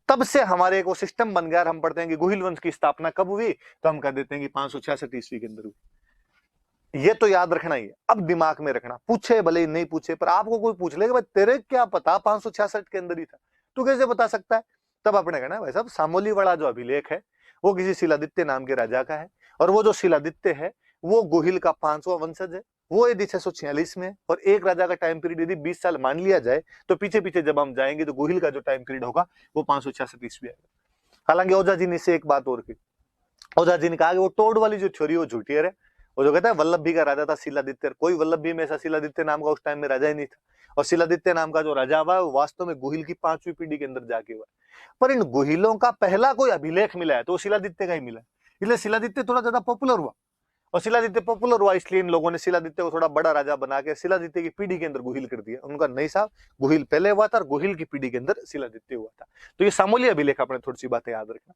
तब से हमारे एक वो सिस्टम बन गया, हम पढ़ते हैं कि गुहिल वंश की स्थापना कब हुई, तो हम कह देते हैं कि 566 ईस्वी के अंदर हुई। ये तो याद रखना ही है, अब दिमाग में रखना, पूछे भले ही नहीं पूछे, पर आपको कोई पूछ लेगा भाई तेरे क्या पता 566 के अंदर ही था, तू कैसे बता सकता है, तब आपने कहना भाई साहब सामोली वाला जो अभिलेख है वो किसी शिलादित्य नाम के राजा का है, और वो जो शिलादित्य है वो गुहिल का 5वां वंशज है। वो यदि 646 में और एक राजा का टाइम पीरियड यदि 20 साल मान लिया जाए, तो पीछे पीछे जब हम जाएंगे तो गुहिल का जो टाइम पीरियड होगा वो 566 ईस्वी आएगा। हालांकि ओझा जी ने इससे एक बात और की, ओझा जी ने कहा कि वो टोड वाली जो थ्योरी वो झूठी है, वो जो कहता है वल्लभी का राजा था शिलादित्य, कोई वल्लभी में ऐसा शिलादित्य नाम का उस टाइम में राजा ही नहीं था, और शिलादित्य नाम का जो राजा हुआ वो वास्तव में गुहिल की 5वीं पीढ़ी के अंदर जाके हुआ। पर इन गुहिलों का पहला कोई अभिलेख मिला है तो वो शिलादित्य का ही मिला, इसलिए शिलादित्य थोड़ा ज्यादा पॉपुलर हुआ। और शिलादित्य पॉपुलर हुआ इसलिए इन लोगों ने शिलादित्य को थोड़ा बड़ा राजा बना के शिलादित्य की पीढ़ी के अंदर गुहिल कर दिया। उनका नहीं साहब, गुहिल पहले हुआ था और गुहिल की पीढ़ी के अंदर शिलादित्य हुआ था। तो ये सामूल्य अभिलेख, अपने थोड़ी सी बातें याद रखना।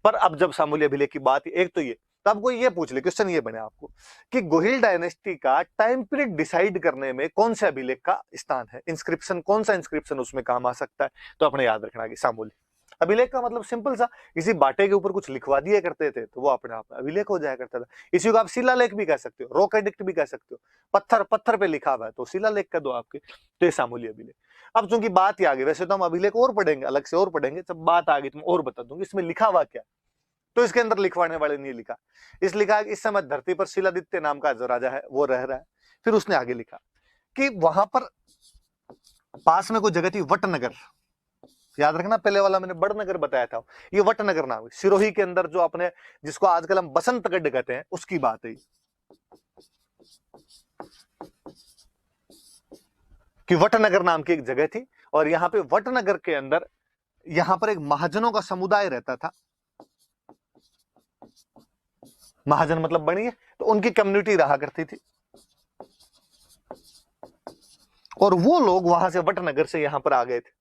पर अब जब सामूल्य अभिलेख की बात, एक तो ये, तो आपको ये पूछ ले, क्वेश्चन ये बने आपको कि गुहिल डायनेस्टी का टाइम पीरियड डिसाइड करने में कौन से अभिलेख का स्थान है, इंस्क्रिप्शन कौन सा इंस्क्रिप्शन उसमें काम आ सकता है, तो अपने याद रखना कि सामूल्य अभिलेख का मतलब सिंपल सा, किसी बाटे के ऊपर कुछ लिखवा दिया करते थे तो वो अपने आप में अभिलेख हो जाया करता था। इसी को आप शिलालेख भी कह सकते हो, रॉक एडिक्ट भी कह सकते हो, पत्थर पत्थर पे लिखा हुआ है तो शिलालेख कर दो आपके, तो ये सामूल्य अभिलेख। अब चूंकि बात ही आ गई, वैसे तो हम अभिलेख और पढ़ेंगे, अलग से और पढ़ेंगे, जब बात आ गई तो मैं और बता दूंगी इसमें लिखा हुआ क्या। तो इसके अंदर लिखवाने वाले ने लिखा, इस लिखा इस समय धरती पर शिलादित्य नाम का जो राजा है वो रह रहा है। फिर उसने आगे लिखा कि वहां पर पास में कोई जगह थी वटनगर, याद रखना पहले वाला मैंने बड़नगर बताया था, ये वटनगर नाम है, सिरोही के अंदर जो अपने जिसको आजकल हम बसंतगढ़ कहते हैं उसकी बात है कि वटनगर नाम की एक जगह थी, और यहाँ पे वटनगर के अंदर यहाँ पर एक महाजनों का समुदाय रहता था। महाजन मतलब बनिए, तो उनकी कम्युनिटी रहा करती थी, और वो लोग वहां से वटनगर से यहाँ पर आ गए थे,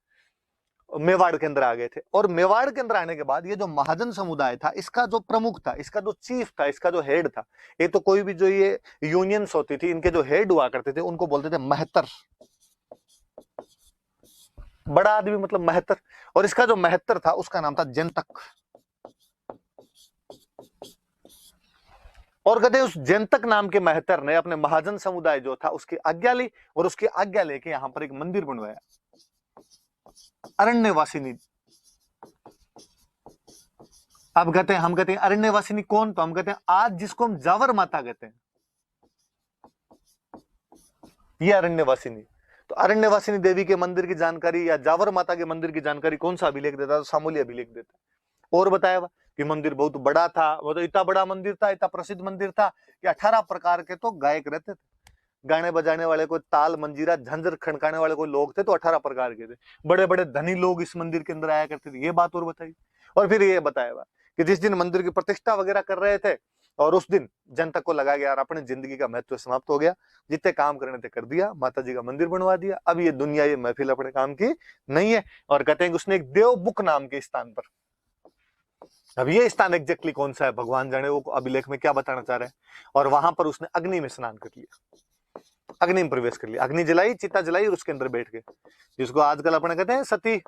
मेवाड़ के अंदर आ गए थे। और मेवाड़ के अंदर आने के बाद ये जो महाजन समुदाय था, इसका जो प्रमुख था, इसका जो चीफ था, इसका जो हेड था, ये तो कोई भी जो ये यूनियंस होती थी इनके जो हेड हुआ करते थे उनको बोलते थे महतर, बड़ा आदमी मतलब महतर। और इसका जो महतर था उसका नाम था जंतक। और कहते हैं उस जंतक नाम के महतर ने अपने महाजन समुदाय जो था उसकी आज्ञा ली, और उसकी आज्ञा लेके यहां पर एक मंदिर बनवाया, अरण्यवासिनी। अब कहते हैं, हम कहते हैं अरण्यवासिनी कौन, तो हम कहते हैं आज जिसको हम जावर माता कहते हैं, ये अरण्यवासिनी। तो अरण्यवासिनी देवी के मंदिर की जानकारी या जावर माता के मंदिर की जानकारी कौन सा अभिलेख देता है? तो सामूली अभिलेख देता है। और बताया हुआ कि मंदिर बहुत बड़ा था, वो तो इतना बड़ा मंदिर था, इतना प्रसिद्ध मंदिर था कि 18 प्रकार के तो गायक रहते थे, गाने बजाने वाले, कोई ताल मंजीरा झंझर खड़काने वाले कोई लोग थे, तो 18 प्रकार के थे। बड़े बड़े धनी लोग इस मंदिर के अंदर आया करते थे, ये बात और बताई। और फिर ये बताया हुआ कि जिस दिन मंदिर की प्रतिष्ठा वगैरह कर रहे थे और उस दिन जनता को लगा कि यार अपनी जिंदगी का महत्व समाप्त हो गया, जितने काम करने थे कर दिया, माता जी का मंदिर बनवा दिया, अब ये दुनिया ये महफिल अपने काम की नहीं है। और कहते हैं कि उसने एक देवबुक नाम के स्थान पर, अब ये स्थान एग्जैक्टली कौन सा है भगवान जाने, वो अभिलेख में क्या बताना चाह रहे हैं। और वहां पर उसने अग्नि में स्नान कर लिया, अग्नि में प्रवेश कर लिया, अग्नि जलाई, चिता जलाई और उसके अंदर बैठ गए, जिसको आजकल अपने कहते हैं सती।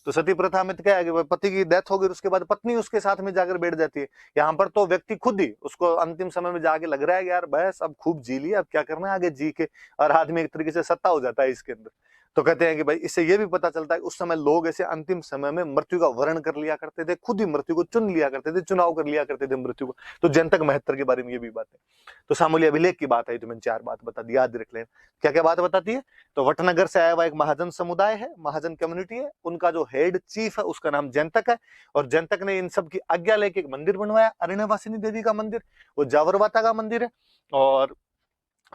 तो सती प्रथा में तो क्या है कि पति की डेथ हो गई, उसके बाद पत्नी उसके साथ में जाकर बैठ जाती है। यहाँ पर तो व्यक्ति खुद ही उसको अंतिम समय में जाके लग रहा है कि यार बस अब खूब जी लिया, अब क्या करना है आगे जी के, और आदमी एक तरीके से सत्ता हो जाता है इसके अंदर। तो कहते हैं कि भाई इससे ये भी पता चलता है उस समय लोग ऐसे अंतिम समय में मृत्यु का वर्ण कर लिया करते थे, खुद ही मृत्यु को चुन लिया करते थे, चुनाव कर लिया करते थे मृत्यु को। तो जनतक महत्तर के बारे में ये भी बात है। तो सामूली अभिलेख की बात आई तो मैंने 4 बात बता दी, याद रख लें। क्या क्या बात बताती है? तो वटनगर से आया हुआ एक महाजन समुदाय है, महाजन कम्युनिटी है, उनका जो हेड चीफ है उसका नाम जनतक है, और जनतक ने इन सब की आज्ञा लेके एक मंदिर बनवाया, अरण्यवासिनी देवी का मंदिर, वो जावरवाता का मंदिर है। और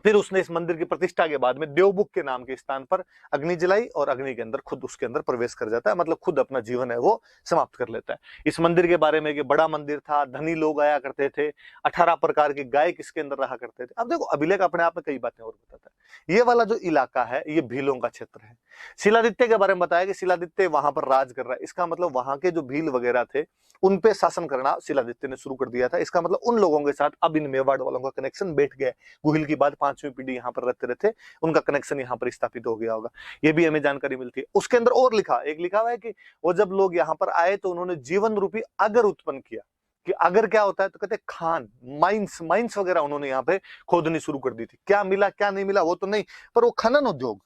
फिर उसने इस मंदिर की प्रतिष्ठा के बाद में देवबुक के नाम के स्थान पर अग्नि जलाई, और अग्नि के अंदर खुद उसके अंदर प्रवेश कर जाता है, मतलब खुद अपना जीवन है वो समाप्त कर लेता है। इस मंदिर के बारे में कि बड़ा मंदिर था, धनी लोग आया करते थे, 18 प्रकार के गायक इसके अंदर रहा करते थे। अब देखो अभिलेख अपने आप में कई बातें और बताता है। ये वाला जो इलाका है ये भीलों का क्षेत्र है। शिलादित्य के बारे में बताया कि शिलादित्य वहां पर राज कर रहा है, इसका मतलब वहां के जो भील वगैरह थे उन पे शासन करना शिलादित्य ने शुरू कर दिया था। इसका मतलब उन लोगों के साथ अब इन मेवाड़ वालों का कनेक्शन बैठ गया। गुहिल की बाद 5वीं पीढ़ी यहाँ पर रहते रहते उनका कनेक्शन यहाँ पर स्थापित हो गया होगा, ये भी हमें जानकारी मिलती है। उसके अंदर और लिखा हुआ है कि वो जब लोग यहाँ पर आए तो उन्होंने जीवन रूपी अगर उत्पन्न किया। कि अगर क्या होता है तो कहते खान, माइंस वगैरह उन्होंने यहाँ पे खोदनी शुरू कर दी थी। क्या मिला क्या नहीं मिला वो तो नहीं, पर वो खनन उद्योग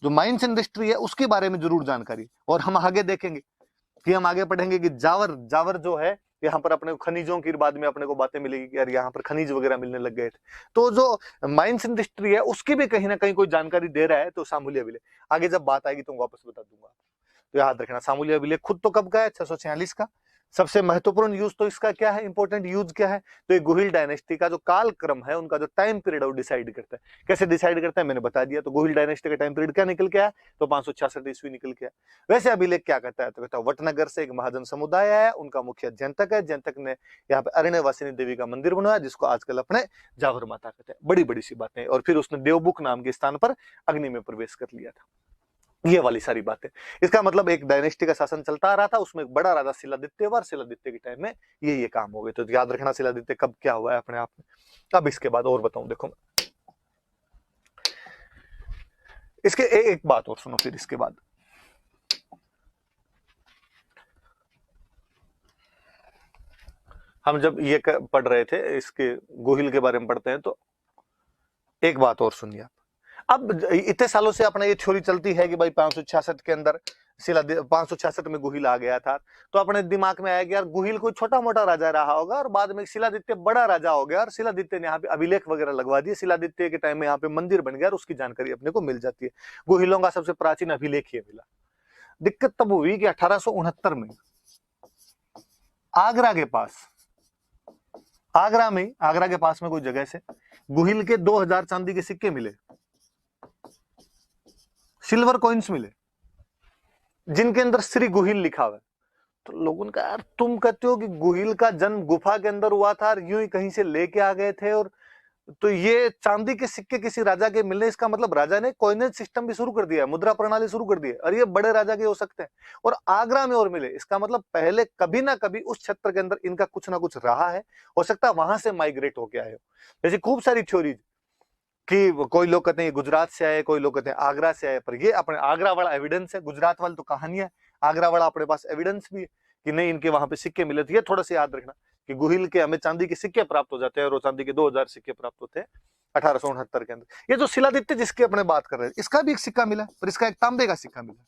जो माइंस इंडस्ट्री है उसके बारे में जरूर जानकारी। और हम आगे देखेंगे कि हम आगे पढ़ेंगे कि जावर जो है यहाँ पर अपने खनिजों की बाद में अपने को बातें मिलेगी कि यार यहाँ पर खनिज वगैरह मिलने लग गए थे। तो जो माइंस इंडस्ट्री है उसकी भी कहीं ना कहीं कोई जानकारी दे रहा है। तो सामूली अभिलेख आगे जब बात आएगी तो वापस बता दूंगा। तो याद रखना सामूली अभिलेख खुद तो कब का है? 646 का। सबसे महत्वपूर्ण यूज तो इसका क्या है, इंपॉर्टेंट यूज क्या है? तो ये गुहिल डायनेस्टी का जो काल क्रम है, उनका जो टाइम पीरियड है वो डिसाइड करता है। कैसे डिसाइड करता है मैंने बता दिया। तो गुहिल डायनेस्टी का टाइम पीरियड क्या निकल के आया? तो 566 ईस्वी निकल के आया। वैसे अभिलेख क्या कहता है? तो कहता है वटनगर से एक महाजन समुदाय आया, उनका मुखिया जनतक है, जनतक ने यहाँ पे अरण्यवासिनी देवी का मंदिर बनवाया जिसको आजकल अपने जावर माता कहते हैं। बड़ी बड़ी सी बातें। और फिर उसने देवबुक नाम के स्थान पर अग्नि में प्रवेश कर लिया था। ये वाली सारी बातें। इसका मतलब एक डायनेस्टी का शासन चलता आ रहा था, उसमें एक बड़ा राजा शिलादित्य और शिलादित्य के टाइम में ये काम हो गए। तो याद रखना शिलादित्य कब क्या हुआ है अपने आप में। अब इसके बाद और बताऊं, देखो इसके एक बात और सुनो। फिर इसके बाद हम जब ये पढ़ रहे थे इसके गुहिल के बारे में पढ़ते हैं तो एक बात और सुनिए आप। अब इतने सालों से अपना ये थ्योरी चलती है कि भाई 566 के अंदर 566 में गुहिल आ गया था। तो अपने दिमाग में आया कि यार गुहिल कोई छोटा मोटा राजा रहा होगा और बाद में शिलादित्य बड़ा राजा हो गया और शिलादित्य ने यहाँ पे अभिलेख वगैरह लगवा दिए। शिलादित्य के टाइम में यहाँ पे मंदिर बन गया और उसकी जानकारी अपने को मिल जाती है। गुहिलों का सबसे प्राचीन अभिलेख ये मिला। दिक्कत तब हुई कि 1869 में आगरा के पास, आगरा के पास में कोई जगह से गुहिल के 2000 चांदी के सिक्के मिले, सिल्वर कॉइन्स मिले, जिनके अंदर श्री गुहिल लिखा हुआ है। तो लोगों ने कहा यार तुम कहते हो कि गुहिल का जन्म गुफा के अंदर हुआ था और यूं ही कहीं से लेके आ गए थे, और तो ये चांदी के सिक्के किसी राजा के मिलने, इसका मतलब राजा ने कॉइनेज सिस्टम भी शुरू कर दिया है, मुद्रा प्रणाली शुरू कर दी है, और ये बड़े राजा के हो सकते हैं। और आगरा में और मिले, इसका मतलब पहले कभी ना कभी उस क्षेत्र के अंदर इनका कुछ ना कुछ रहा है, हो सकता है वहां से माइग्रेट होके आए हो। जैसे खूब सारी थ्योरीज कि कोई लोग कहते हैं गुजरात से आए, कोई लोग कहते हैं आगरा से आए, पर ये अपने आगरा वाला एविडेंस है। गुजरात वाली तो कहानियां, आगरा वाला अपने पास एविडेंस भी है कि नहीं इनके वहां पे सिक्के मिले थे। ये थोड़ा सा याद रखना कि गुहिल के हमें चांदी के सिक्के प्राप्त हो जाते हैं और वो चांदी के 2000 सिक्के प्राप्त होते हैं 1869 के अंदर। ये जो शिलादित्य जिसकी अपने बात कर रहे हैं इसका भी एक सिक्का मिला, पर इसका एक तांबे का सिक्का मिला।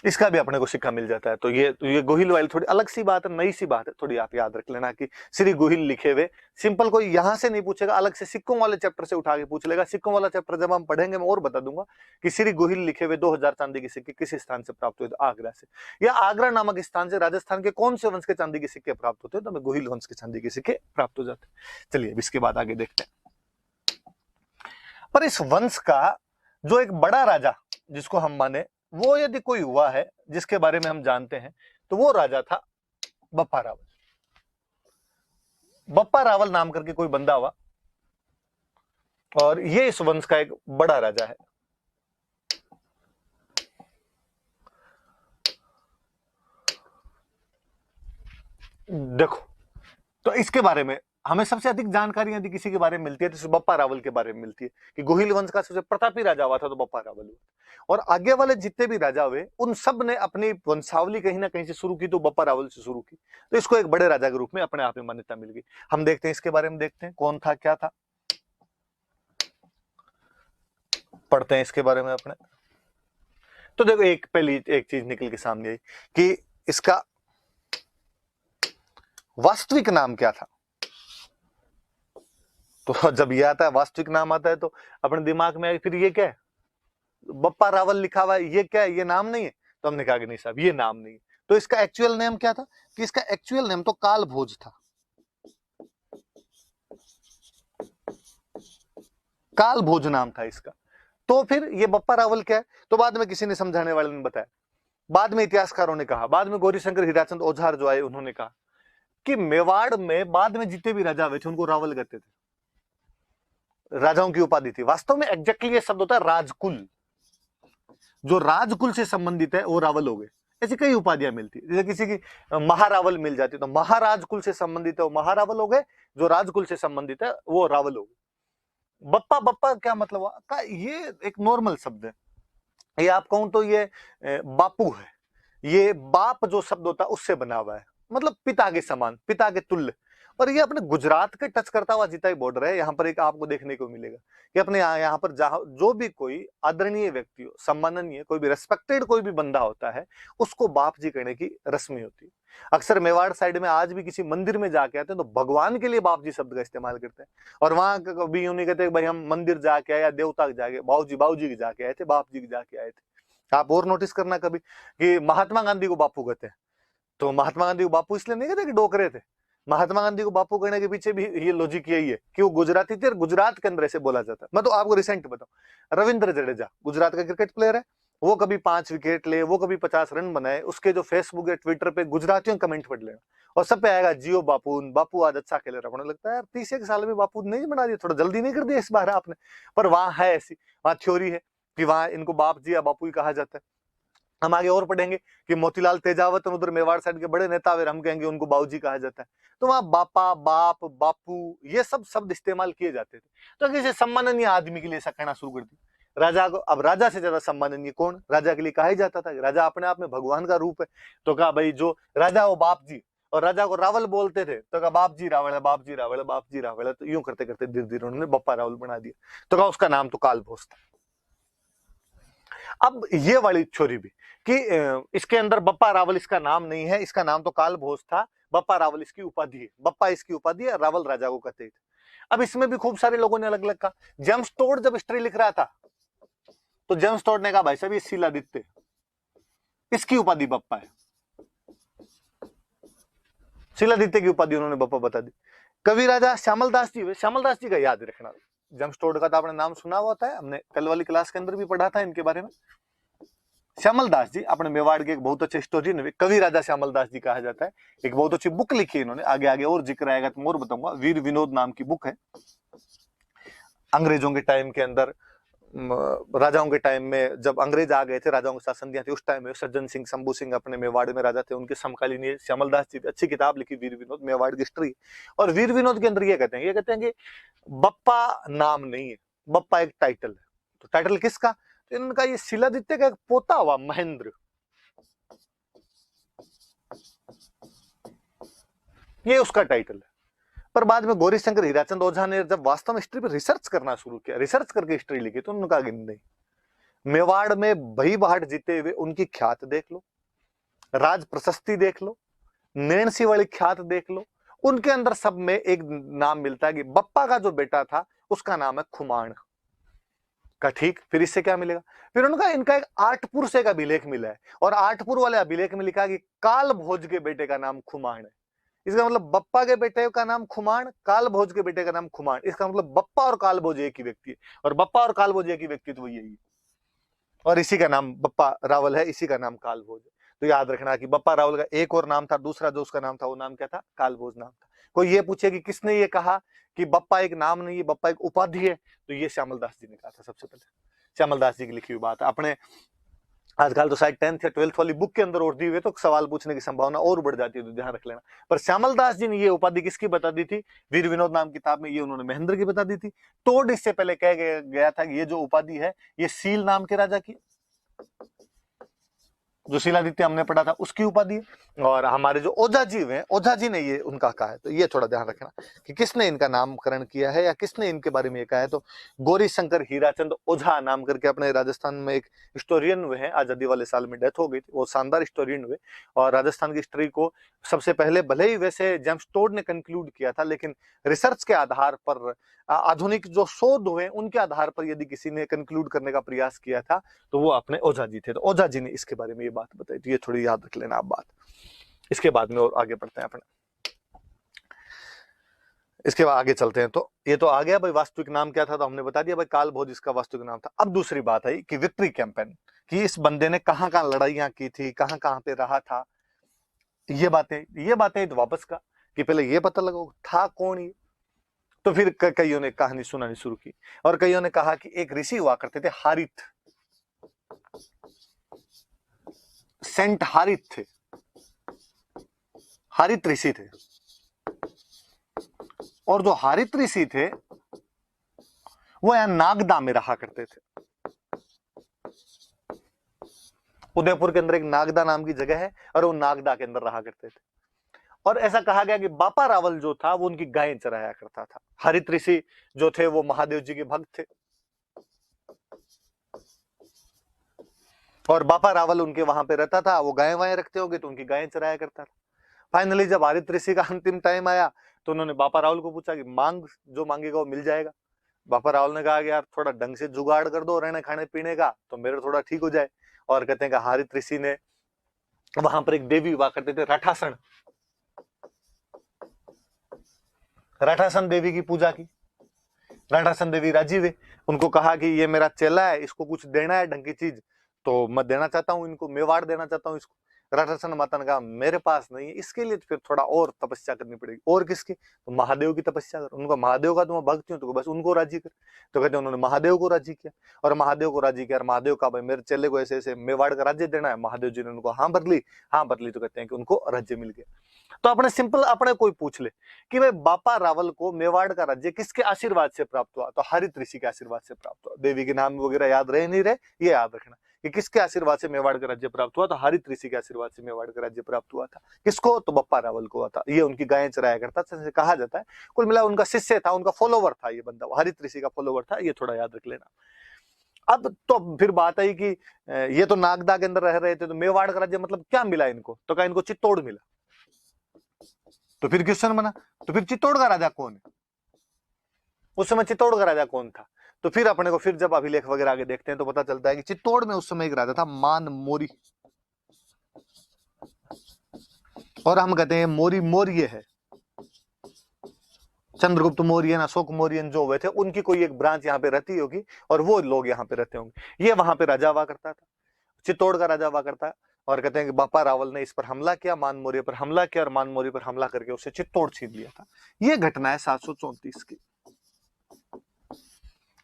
इसका भी अपने को सिक्का मिल जाता है। तो ये गोहिल वाली थोड़ी अलग सी बात है, नई सी बात है, थोड़ी आप याद रख लेना कि श्री गोहिल लिखे हुए। सिंपल कोई यहां से नहीं पूछेगा, अलग से सिक्कों वाले चैप्टर से उठा के पूछ लेगा। सिक्कों वाला चैप्टर जब हम पढ़ेंगे मैं और बता दूंगा कि श्री गोहिल लिखे हुए 2000 चांदी के सिक्के किस स्थान से प्राप्त हुए, तो आगरा से, या आगरा नामक स्थान से राजस्थान के कौन से वंश के चांदी के सिक्के प्राप्त होते हैं, तो हमें गोहिल वंश के चांदी के सिक्के प्राप्त हो जाते हैं। चलिए अब इसके बाद आगे देखते हैं। पर इस वंश का जो एक बड़ा राजा जिसको हम माने, वो यदि कोई हुआ है जिसके बारे में हम जानते हैं, तो वो राजा था बप्पा रावल। बप्पा रावल नाम करके कोई बंदा हुआ, और ये इस वंश का एक बड़ा राजा है। देखो, तो इसके बारे में हमें सबसे अधिक जानकारी यदि किसी के बारे में मिलती है तो बप्पा रावल के बारे में मिलती है कि गोहिल वंश का सबसे प्रतापी राजा हुआ था तो बप्पा रावल हुआ। और आगे वाले जितने भी राजा हुए उन सब ने अपनी वंशावली कहीं ना कहीं से शुरू की, तो बप्पा रावल से शुरू की, तो इसको एक बड़े राजा के रूप में अपने आप में मान्यता मिल गई। हम देखते हैं इसके बारे में, देखते हैं कौन था क्या था, पढ़ते हैं इसके बारे में अपने। तो देखो, एक पहली एक चीज निकल के सामने आई कि इसका वास्तविक नाम क्या था। तो जब ये आता है, वास्तविक नाम आता है, तो अपने दिमाग में फिर ये क्या है, बप्पा रावल लिखा हुआ है, ये क्या है, ये नाम नहीं है। तो हमने कहा कि नहीं साहब, ये नाम नहीं है। तो इसका एक्चुअल नेम क्या था, कि इसका एक्चुअल नेम तो काल भोज था। काल भोज नाम था इसका। तो फिर ये बप्पा रावल क्या है, तो बाद में किसी ने समझाने वाले ने बताया, बाद में इतिहासकारों ने कहा, बाद में गौरीशंकर हीराचंद ओझार जो आए उन्होंने कहा कि मेवाड़ में बाद में जितने भी राजा हुए थे उनको रावल कहते थे, राजाओं की उपाधि थी। वास्तव में एग्जैक्टली ये शब्द होता है राजकुल, जो राजकुल से संबंधित है वो रावल हो गए। ऐसी कई उपाधियां मिलती है, जैसे किसी की महारावल मिल जाती, तो महाराज कुल से संबंधित है वो महारावल हो गए, जो राजकुल से संबंधित है वो रावल हो गए। बप्पा, बप्पा क्या मतलब हुआ का, ये एक नॉर्मल शब्द है। ये आप कहूं तो ये बापू है, ये बाप जो शब्द होता है उससे बना हुआ है, मतलब पिता के समान, पिता के तुल्य। और ये अपने गुजरात के टच करता हुआ जितना ही बॉर्डर है, यहाँ पर एक आपको देखने को मिलेगा कि अपने यहाँ पर जहां जो भी कोई आदरणीय व्यक्ति हो, सम्माननीय, कोई भी रेस्पेक्टेड कोई भी बंदा होता है, उसको बाप जी कहने की रस्मी होती है। अक्सर मेवाड़ साइड में आज भी किसी मंदिर में जाके आते हैं तो भगवान के लिए बाप जी शब्द का इस्तेमाल करते हैं, और वहां कभी यूं नहीं कहते भाई हम मंदिर जाके आए या देवता के जाके, बाबू जी के जाके आए थे, बाप जी के जाके आए थे। आप और नोटिस करना कभी कि महात्मा गांधी को बापू कहते हैं, तो महात्मा गांधी को बापू इसलिए नहीं कहते कि डोकरे थे। महात्मा गांधी को बापू कहने के पीछे भी ये लॉजिक यही है कि वो गुजराती थे और गुजरात के अंदर ऐसे बोला जाता है। मैं तो आपको रिसेंट बताऊं, रविंद्र जडेजा गुजरात का क्रिकेट प्लेयर है, वो कभी 5 विकेट ले, वो कभी 50 रन बनाए, उसके जो फेसबुक या ट्विटर पे गुजरातियों कमेंट पढ़ लेना और सब पे आएगा जियो बापू, बापू आज अच्छा खेल रहा है। लगता है यार 30 साल में बापू नहीं बना दिया, थोड़ा जल्दी नहीं कर दिया इस बार आपने। पर वहां है ऐसी, वहां थ्योरी है कि वहां इनको बाप जी या बापू ही कहा जाता है। हम आगे और पढ़ेंगे कि मोतीलाल तेजावत उधर मेवाड़ साइड के बड़े नेता हुए, हम कहेंगे उनको बाबूजी कहा जाता है। तो वहां बापा, बाप, बापू ये सब शब्द इस्तेमाल किए जाते थे। तो किसी सम्माननीय आदमी के लिए ऐसा कहना शुरू कर दिया। राजा को, अब राजा से ज्यादा सम्माननीय कौन, राजा के लिए कहा ही जाता था। राजा अपने आप में भगवान का रूप है, तो कहा भाई जो राजा वो बाप जी, और राजा को रावल बोलते थे तो कहा बाप जी रावल है, बाप जी रावल है, बाप जी रावल है। तो यूं करते करते धीरे धीरे उन्होंने बप्पा रावल बना दिया, तो कहा उसका नाम तो काल भोज था। अब ये वाली थ्योरी भी कि इसके अंदर बप्पा रावल इसका नाम नहीं है, इसका नाम तो काल भोज था, बप्पा रावल इसकी उपाधि है, बप्पा इसकी उपाधि है, रावल राजा को कहते थे। अब इसमें भी खूब सारे लोगों ने अलग अलग कहा। जेम्स टोड जब हिस्ट्री लिख रहा था तो जेम्स टोड ने कहा भाई साहब ये शिलादित्य, इसकी उपाधि बप्पा है, शिलादित्य की उपाधि उन्होंने बप्पा बता दी। कवि राजा श्यामल दास जी, श्यामल दास जी का याद रखना, जेम्स टोड का तो आपने नाम सुना हुआ था, हमने कल वाली क्लास के अंदर भी पढ़ा था इनके बारे में। श्यामल दास जी अपने मेवाड़ के एक बहुत अच्छे हिस्टोरियन, कवि राजा श्यामल दास जी कहा जाता है। एक बहुत अच्छी बुक लिखी है इन्होंने, आगे आगे और जिक्र आएगा तो मैं और बताऊंगा। वीर विनोद नाम की बुक है। अंग्रेजों के टाइम के अंदर, राजाओं के टाइम में जब अंग्रेज आ गए थे, राजाओं के शासन दिया थे, उस टाइम में सज्जन सिंह, शंभू सिंह अपने मेवाड़ में राजा थे, उनके समकालीन श्यामल दास जी अच्छी किताब लिखी वीर विनोद, मेवाड़ की हिस्ट्री। और वीर विनोद के अंदर ये कहते हैं कि बप्पा नाम नहीं है, बप्पा एक टाइटल है। तो टाइटल किसका, तो इनका ये शिलादित्य का एक पोता हुआ महेंद्र, ये उसका टाइटल है। पर बाद में गौरीशंकर हीराचंद ओझा ने जब वास्तव में हिस्ट्री पर रिसर्च करना शुरू किया, रिसर्च करके हिस्ट्री लिखी, तो उन्होंने कहा कि नहीं, मेवाड़ में भई बहाट जीते हुए उनकी ख्यात देख लो, राज प्रशस्ति देख लो, नैणसी वाली ख्यात देख लो, उनके अंदर सब में एक नाम मिलता है कि बप्पा का जो बेटा था उसका नाम है खुमाण का। ठीक, फिर इससे क्या मिलेगा? फिर उनका इनका एक आठपुर से एक अभिलेख मिला है, और आठपुर वाले अभिलेख में लिखा है कि काल भोज के बेटे का नाम खुमाण है। इसका मतलब बप्पा के बेटे का नाम खुमाण, काल भोज के बेटे का नाम खुमाण। इसका मतलब बप्पा और काल भोज एक ही व्यक्ति है, और बप्पा और काल भोज एक ही व्यक्ति तो यही है, और इसी का नाम बप्पा रावल है, इसी का नाम काल भोज है। तो याद रखना कि बप्पा रावल का एक और नाम था, दूसरा जो उसका नाम था वो नाम क्या था? काल भोज नाम था। कोई ये पूछे कि किसने ये कहा कि बप्पा एक नाम नहीं है, बप्पा एक उपाधि है, तो ये श्यामलदास जी ने कहा था सबसे पहले। श्यामलदास जी की लिखी हुई बात है। अपने आजकल तो शायद 10th या 12th वाली बुक के अंदर और दी हुई, तो सवाल पूछने की संभावना और बढ़ जाती है, तो ध्यान रख लेना। पर श्यामलदास जी ने ये उपाधि किसकी बता दी थी? वीर विनोद नाम किताब में ये उन्होंने महेंद्र की बता दी थी। तोड़ इससे पहले कह गया था कि ये जो उपाधि है ये सील नाम के राजा की, जो शिलादित्य हमने पढ़ा था उसकी उपाधि है। और हमारे जो ओझा जी हैं, ओझा जी ने ये उनका कहा है, तो ये थोड़ा ध्यान रखना कि किसने इनका नामकरण किया है या किसने इनके बारे में ये कहा है। तो गौरी शंकर हीराचंद ओझा नाम करके अपने राजस्थान में एक हिस्टोरियन हुए हैं, आजादी वाले साल में डेथ हो गई थी, वो शानदार हिस्टोरियन हुए, और राजस्थान की हिस्ट्री को सबसे पहले भले ही वैसे जेम्स टोड ने कंक्लूड किया था, लेकिन रिसर्च के आधार पर, आधुनिक जो शोध हुए उनके आधार पर यदि किसी ने कंक्लूड करने का प्रयास किया था तो वो अपने ओझा जी थे। तो ओझा जी ने इसके बारे में ये बात बताई, तो ये थोड़ी याद रख लेना आप बात। इसके बाद में और आगे बढ़ते हैं अपने, इसके बाद आगे चलते हैं। तो ये तो आ गया भाई वास्तविक नाम क्या था, तो हमने बता दिया भाई काल भोज इसका वास्तविक नाम था। अब दूसरी बात आई कि विक्ट्री कैंपेन, कि इस बंदे ने कहां कहां लड़ाइयां की थी, कहां कहां पे रहा था, ये बातें तो वापस का कि पहले ये पता लगाओ था कौन ये। तो फिर कईयों ने कहानी सुनानी शुरू की, और कईयों ने कहा कि एक ऋषि हुआ करते थे हारित, सेंट हारित थे, हारित ऋषि थे। और जो हारित ऋषि थे वो यहां नागदा में रहा करते थे। उदयपुर के अंदर एक नागदा नाम की जगह है, और वो नागदा के अंदर रहा करते थे। और ऐसा कहा गया कि बापा रावल जो था वो उनकी गायें चराया करता था। हरित ऋषि जो थे वो महादेव जी के भक्त थे, और बापा रावल उनके वहां पे रहता था, वो गायें वायें रखते होंगे तो उनकी गायें चराया करता था। फाइनली जब हरित ऋषि का अंतिम टाइम आया तो उन्होंने बापा रावल को पूछा कि मांग, जो मांगेगा वो मिल जाएगा। बापा रावल ने कहा कि यार थोड़ा ढंग से जुगाड़ कर दो रहने खाने पीने का, तो मेरा थोड़ा ठीक हो जाए। और कहते हैं कि हरित ऋषि ने वहां पर एक देवी हुआ करते थे राठासन, राठासन देवी की पूजा की। राठासन देवी राजी हुए, उनको कहा कि ये मेरा चेला है, इसको कुछ देना है ढंग की चीज, तो मैं देना चाहता हूँ इनको, मेवाड़ देना चाहता हूँ इसको। राठासन माता ने कहा मेरे पास नहीं है, इसके लिए तो फिर थोड़ा और तपस्या करनी पड़ेगी। और किसकी? तो महादेव की तपस्या कर। उनको महादेव का तो मैं भक्त हूँ, तो बस उनको राजी कर। तो कहते उन्होंने महादेव को राजी किया, और महादेव को राजी किया, और महादेव का भाई मेरे चेले को ऐसे ऐसे मेवाड़ का राज्य देना है। महादेव जी ने उनको हाँ भर ली, हाँ भर ली, तो कहते हैं कि उनको राज्य मिल गया। तो अपने सिंपल अपने कोई पूछ ले कि भाई बापा रावल को मेवाड़ का राज्य किसके आशीर्वाद से प्राप्त हुआ, तो हरित ऋषि के आशीर्वाद से प्राप्त हुआ। देवी के नाम वगैरह याद रहे नहीं रहे, ये याद रखना कि किसके आशीर्वाद से मेवाड़ का राज्य प्राप्त हुआ, तो हरित ऋषि के आशीर्वाद से मेवाड़ का राज्य प्राप्त हुआ था। किसको? तो बप्पा रावल को हुआ था। ये उनकी गायें चराया करता था, कहा जाता है। कुल मिला उनका शिष्य था, उनका फॉलोवर था ये बंदा, हरित ऋषि का फॉलोवर था। ये थोड़ा याद रख लेना। अब तो फिर बात आई कि ये तो नागदा के अंदर रह रहे थे, तो मेवाड़ का राज्य मतलब क्या मिला इनको, तो कहा इनको चित्तौड़ मिला। तो फिर क्वेश्चन बना, तो फिर चित्तौड़ का राजा कौन है? उस समय चित्तौड़ का राजा कौन था? तो फिर अपने को फिर जब अभिलेख वगैरह आगे देखते हैं तो पता चलता है कि चित्तौड़ में उस समय एक राजा था मान मोरी, और हम कहते हैं मोरी मौर्य है। चंद्रगुप्त मौर्य, अशोक मौर्य जो हुए थे उनकी कोई एक ब्रांच यहाँ पे रहती होगी, और वो लोग यहाँ पे रहते होंगे। ये वहां पे राजा हुआ करता था, चित्तौड़ का राजा हुआ करता है। और कहते हैं कि बापा रावल ने इस पर हमला किया, मान मौर्य पर हमला किया, और मान मौर्य पर हमला करके उसे चित्तौड़ छीन लिया था। ये घटना है 734 की,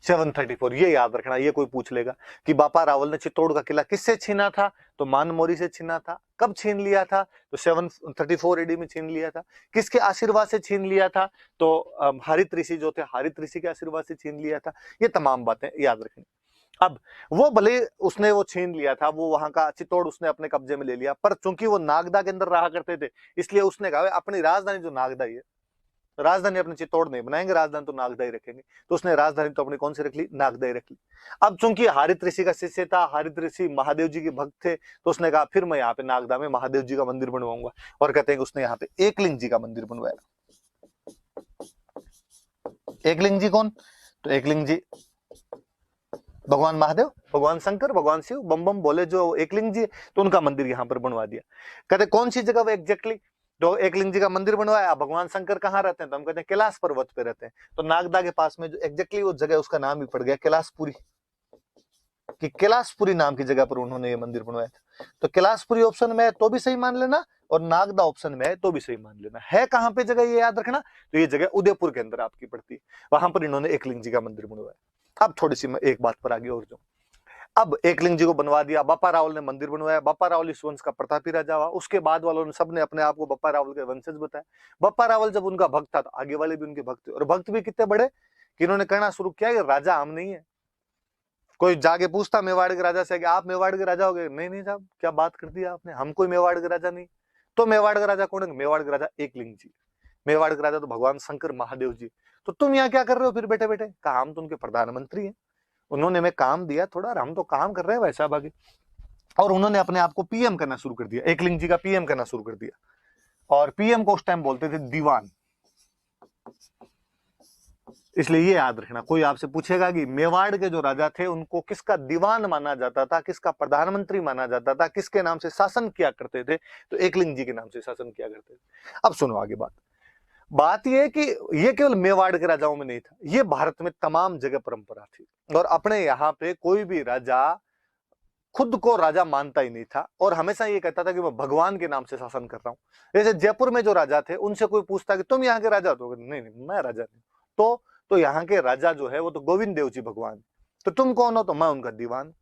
734। ये याद रखना, ये कोई पूछ लेगा कि बापा रावल ने चित्तौड़ का किला किससे छीना था, तो मान मौर्य से छीना था। कब छीन लिया था? तो 734 AD में छीन लिया था। किसके आशीर्वाद से छीन लिया था? तो हरित ऋषि जो थे, हरित ऋषि के आशीर्वाद से छीन लिया था। ये तमाम बातें याद रखनी। अब वो भले उसने वो छीन लिया था, वो वहां का चित्तौड़ उसने अपने कब्जे में ले लिया, पर चूंकि वो नागदा के अंदर रहा करते थे, इसलिए उसने कहा अपनी राजधानी जो नागदा है राजधानी अपनी चित्तौड़ नहीं बनाएंगे, राजधानी तो नागदा ही रखेंगे। तो उसने राजधानी तो अपनी कौन सी रख ली, नागदा ही रख ली। अब चूंकि हरित ऋषि का शिष्य था, हरित ऋषि महादेव जी के भक्त थे, तो उसने कहा फिर मैं यहाँ पे नागदा में महादेव जी का मंदिर बनवाऊंगा। और कहते हैं कि उसने यहाँ पे एकलिंग जी का मंदिर बनवाया। एकलिंग जी कौन, तो एकलिंग जी भगवान महादेव, भगवान शंकर, भगवान शिव, बम बम बोले जो एकलिंग जी, तो उनका मंदिर यहाँ पर बनवा दिया। कहते कौन सी जगह वो एग्जैक्टली, तो एकलिंग जी का मंदिर बनवाया। भगवान शंकर कहाँ रहते हैं, तो हम कहते हैं कैलाश पर्वत पे रहते हैं। तो नागदा के पास में जो एग्जैक्टली वो जगह, उसका नाम भी पड़ गया कैलाशपुरी, कि कैलाशपुरी नाम की जगह पर उन्होंने ये मंदिर बनवाया था। तो कैलाशपुरी ऑप्शन में है तो भी सही मान लेना, और नागदा ऑप्शन में है तो भी सही मान लेना। है कहां पे जगह ये याद रखना, तो ये जगह उदयपुर के अंदर आपकी पड़ती है, वहां पर इन्होंने एकलिंग जी का मंदिर बनवाया। अब थोड़ी सी मैं एक बात पर आगे और जाऊं। अब एकलिंग जी को बनवा दिया, बापा रावल ने मंदिर बनवाया। बापा रावल इस वंश का प्रतापी राजा हुआ। उसके बाद वालों ने सबने अपने आप को बापा रावल के वंशज बताया। बापा रावल जब उनका भक्त था तो आगे वाले भी उनके भक्त थे, और भक्त भी कितने बड़े कि इन्होंने कहना शुरू किया कि राजा हम नहीं है। कोई जाके पूछता मेवाड़ के राजा से कि आप मेवाड़ के राजा हो गए, नहीं नहीं साहब क्या बात कर दी आपने, हम कोई मेवाड़ के राजा नहीं। तो मेवाड़ का राजा कौन है, मेवाड़ का राजा एकलिंग जी। मेवाड़ का राजा तो भगवान शंकर महादेव जी। तो तुम यहाँ क्या कर रहे हो फिर बैठे बैठे, कहा हम तो उनके प्रधानमंत्री हैं, उन्होंने हमें काम दिया थोड़ा, हम तो काम कर रहे हैं वैसा बाकी। और उन्होंने अपने आप को पीएम करना शुरू कर दिया, एकलिंग जी का पीएम करना शुरू कर दिया। और पीएम को उस टाइम बोलते थे दीवान। इसलिए ये याद रखना, कोई आपसे पूछेगा कि मेवाड़ के जो राजा थे उनको किसका दीवान माना जाता था, किसका प्रधानमंत्री माना जाता था, किसके नाम से शासन किया करते थे, तो एकलिंग जी के नाम से शासन किया करते थे। अब सुनो आगे बात यह है कि ये केवल मेवाड़ के राजाओं में नहीं था, ये भारत में तमाम जगह परंपरा थी। और अपने यहाँ पे कोई भी राजा खुद को राजा मानता ही नहीं था, और हमेशा ये कहता था कि मैं भगवान के नाम से शासन कर रहा हूं। जैसे जयपुर में जो राजा थे उनसे कोई पूछता कि तुम यहाँ के राजा हो, तो नहीं नहीं मैं राजा नहीं। तो यहाँ के राजा जो है वो तो गोविंद देव जी भगवान। तो तुम कौन हो, तो मैं उनका दीवान।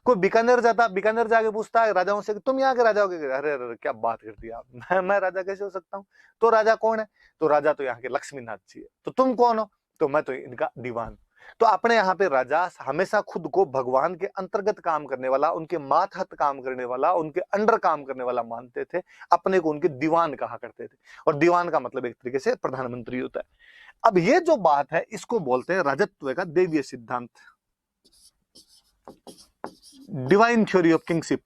कोई बीकानेर जाता, बीकानेर जाके पूछता है राजाओं से कि तुम यहाँ के राजा हो, अरे अरे क्या बात करती है आप, मैं राजा कैसे हो सकता हूँ। तो राजा कौन है, तो राजा तो यहाँ के लक्ष्मीनाथ जी है। तो तुम कौन हो, तो मैं तो इनका दीवान। तो अपने यहाँ पे राजा हमेशा खुद को भगवान के अंतर्गत काम करने वाला, उनके मातहत काम करने वाला, उनके अंडर काम करने वाला मानते थे, अपने को उनके दीवान कहा करते थे। और दीवान का मतलब एक तरीके से प्रधानमंत्री होता है। अब ये जो बात है इसको बोलते हैं राजत्व का देवीय सिद्धांत, डिवाइन थ्योरी ऑफ किंगशिप,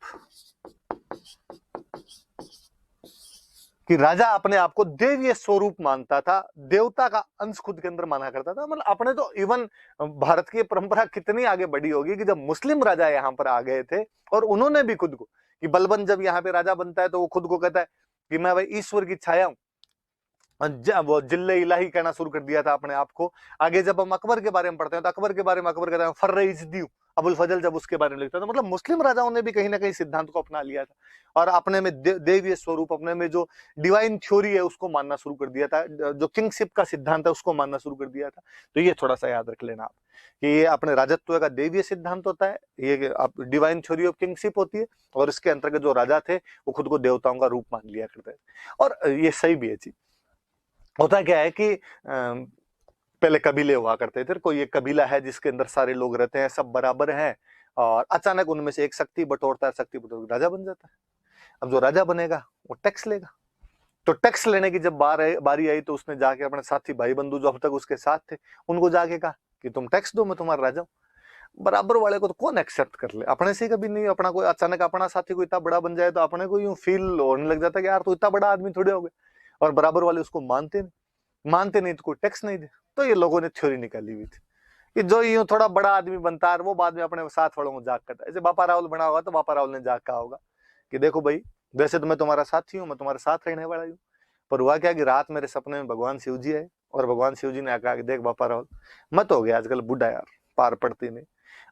कि राजा अपने आप को देवीय स्वरूप मानता था, देवता का अंश खुद के अंदर माना करता था। मतलब अपने तो इवन भारत की परंपरा कितनी आगे बढ़ी होगी कि जब मुस्लिम राजा यहाँ पर आ गए थे और उन्होंने भी खुद को, कि बलबन जब यहाँ पे राजा बनता है तो वो खुद को कहता है कि मैं भाई ईश्वर की छाया हूं, वो जिल्ले इलाही कहना शुरू कर दिया था अपने आप को। आगे जब हम अकबर के बारे में पढ़ते हैं तो अकबर के बारे में अकबर कहता है फर्र अबुल फजल जब उसके बारे में लिखता है, तो मतलब मुस्लिम राजाओं ने भी कहीं ना कहीं सिद्धांत को अपना लिया था और अपने में देवीय स्वरूप, अपने में जो डिवाइन थ्योरी है उसको मानना शुरू कर दिया था, जो किंगशिप का सिद्धांत है उसको मानना शुरू कर दिया था। तो ये थोड़ा सा याद रख लेना आप कि ये अपने राजत्व का देवीय सिद्धांत होता है, ये डिवाइन थ्योरी ऑफ किंगशिप होती है, और इसके अंतर्गत जो राजा थे वो खुद को देवताओं का रूप मान लिया करते थे। और ये सही भी है चीज। होता क्या है कि पहले कबीले हुआ करते थे, कोई एक कबीला है जिसके अंदर सारे लोग रहते हैं, सब बराबर हैं, और अचानक उनमें से एक शक्ति बटोरता है, शक्ति बटोर राजा बन जाता है। अब जो राजा बनेगा वो टैक्स लेगा। तो टैक्स लेने की जब बारी आई तो उसने जाके अपने साथी भाई बंधु जो अब तक उसके साथ थे उनको जाके कहा कि तुम टैक्स दो, मैं तुम्हारा राजा हूं। बराबर वाले को तो कौन एक्सेप्ट कर ले, अपने से कभी नहीं। अपना कोई अचानक अपना साथी को इतना बड़ा बन जाए तो अपने को यूं फील होने लग जाता है कि यार तू इतना बड़ा आदमी थोड़े हो गए, और बराबर वाले उसको मानते नहीं तो कोई टैक्स नहीं दे। तो ये लोगों ने थ्योरी निकाली हुई थी कि जो यूं थोड़ा बड़ा आदमी बनता है वो बाद में अपने साथ वालों को जाग करता है। जैसे बापा रावल बना होगा तो बापा रावल ने जाग कहा होगा कि देखो भाई, वैसे तो मैं तुम्हारा साथी हूँ, मैं तुम्हारे साथ रहने वाला हूँ, पर हुआ क्या कि रात मेरे सपने में भगवान शिव जी आए और भगवान शिव जी ने कहा कि देख बापा रावल, मैं तो हो गया आजकल बुढ़ा यार, पार पड़ती नहीं,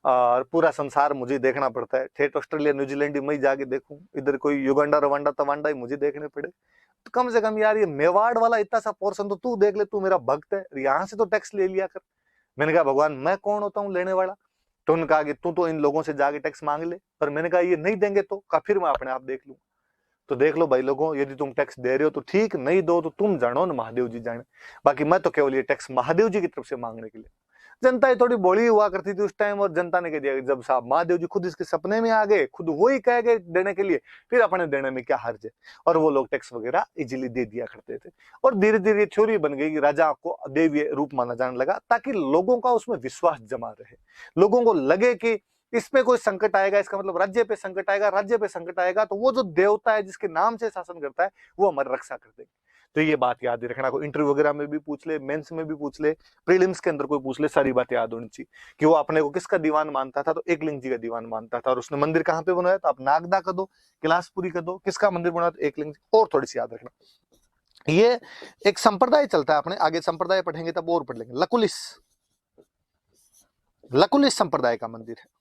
और पूरा संसार मुझे देखना पड़ता है। ठेठ ऑस्ट्रेलिया न्यूजीलैंड में ही जाके देखूं, इधर कोई युगांडा रवांडा तवांडा ही मुझे देखने पड़े। तो कम से कम यार ये मेवाड़ वाला इतना सा पोर्शन तो तू देख ले, तू मेरा भक्त है, यहाँ से तो टैक्स ले लिया कर। मैंने कहा भगवान मैं कौन होता हूँ लेने वाला। तो उन्होंने कहा कि तू तो इन लोगों से जाके टैक्स मांग ले, पर मैंने कहा ये नहीं देंगे तो का फिर मैं अपने आप देख लूँ। तो देख लो भाई लोगों, यदि तुम टैक्स दे रहे हो तो ठीक, नहीं दो तो तुम जानो ना, महादेव जी जाने। बाकी मैं तो केवल ये टैक्स महादेव जी की तरफ से मांगने के लिए, जनता ये थोड़ी भोली हुआ करती थी उस टाइम, और जनता ने कह दिया जब साहब महादेव जी खुद इसके सपने में आ गए, खुद वो ही कह गए देने के लिए, फिर अपने देने में क्या हर्ज है। और वो लोग टैक्स वगैरह इजीली दे दिया करते थे। और धीरे धीरे थ्योरी बन गई कि राजा को देवीय रूप माना जाने लगा, ताकि लोगों का उसमें विश्वास जमा रहे, लोगों को लगे कि इस पे कोई संकट आएगा, इसका मतलब राज्य पे संकट आएगा, राज्य पे संकट आएगा तो वो जो देवता है जिसके नाम से शासन करता है वो हमारी रक्षा कर देंगे। तो ये बात याद रखना, कोई इंटरव्यू वगैरह में भी पूछ ले, मेंस में भी पूछ ले, प्रीलिम्स के अंदर कोई पूछ ले, सारी बातें याद होनी चाहिए कि वो अपने को किसका दीवान मानता था, तो एकलिंग जी का दीवान मानता था। और उसने मंदिर कहाँ पे बनाया, तो आप नागदा का दो, कैलाशपुरी का दो, किसका मंदिर बनाया, तो एकलिंग जी। और थोड़ी सी याद रखना, ये एक संप्रदाय चलता है, अपने आगे संप्रदाय पढ़ेंगे तब और पढ़ लेंगे। लकुलिस, लकुलिस संप्रदाय का मंदिर है,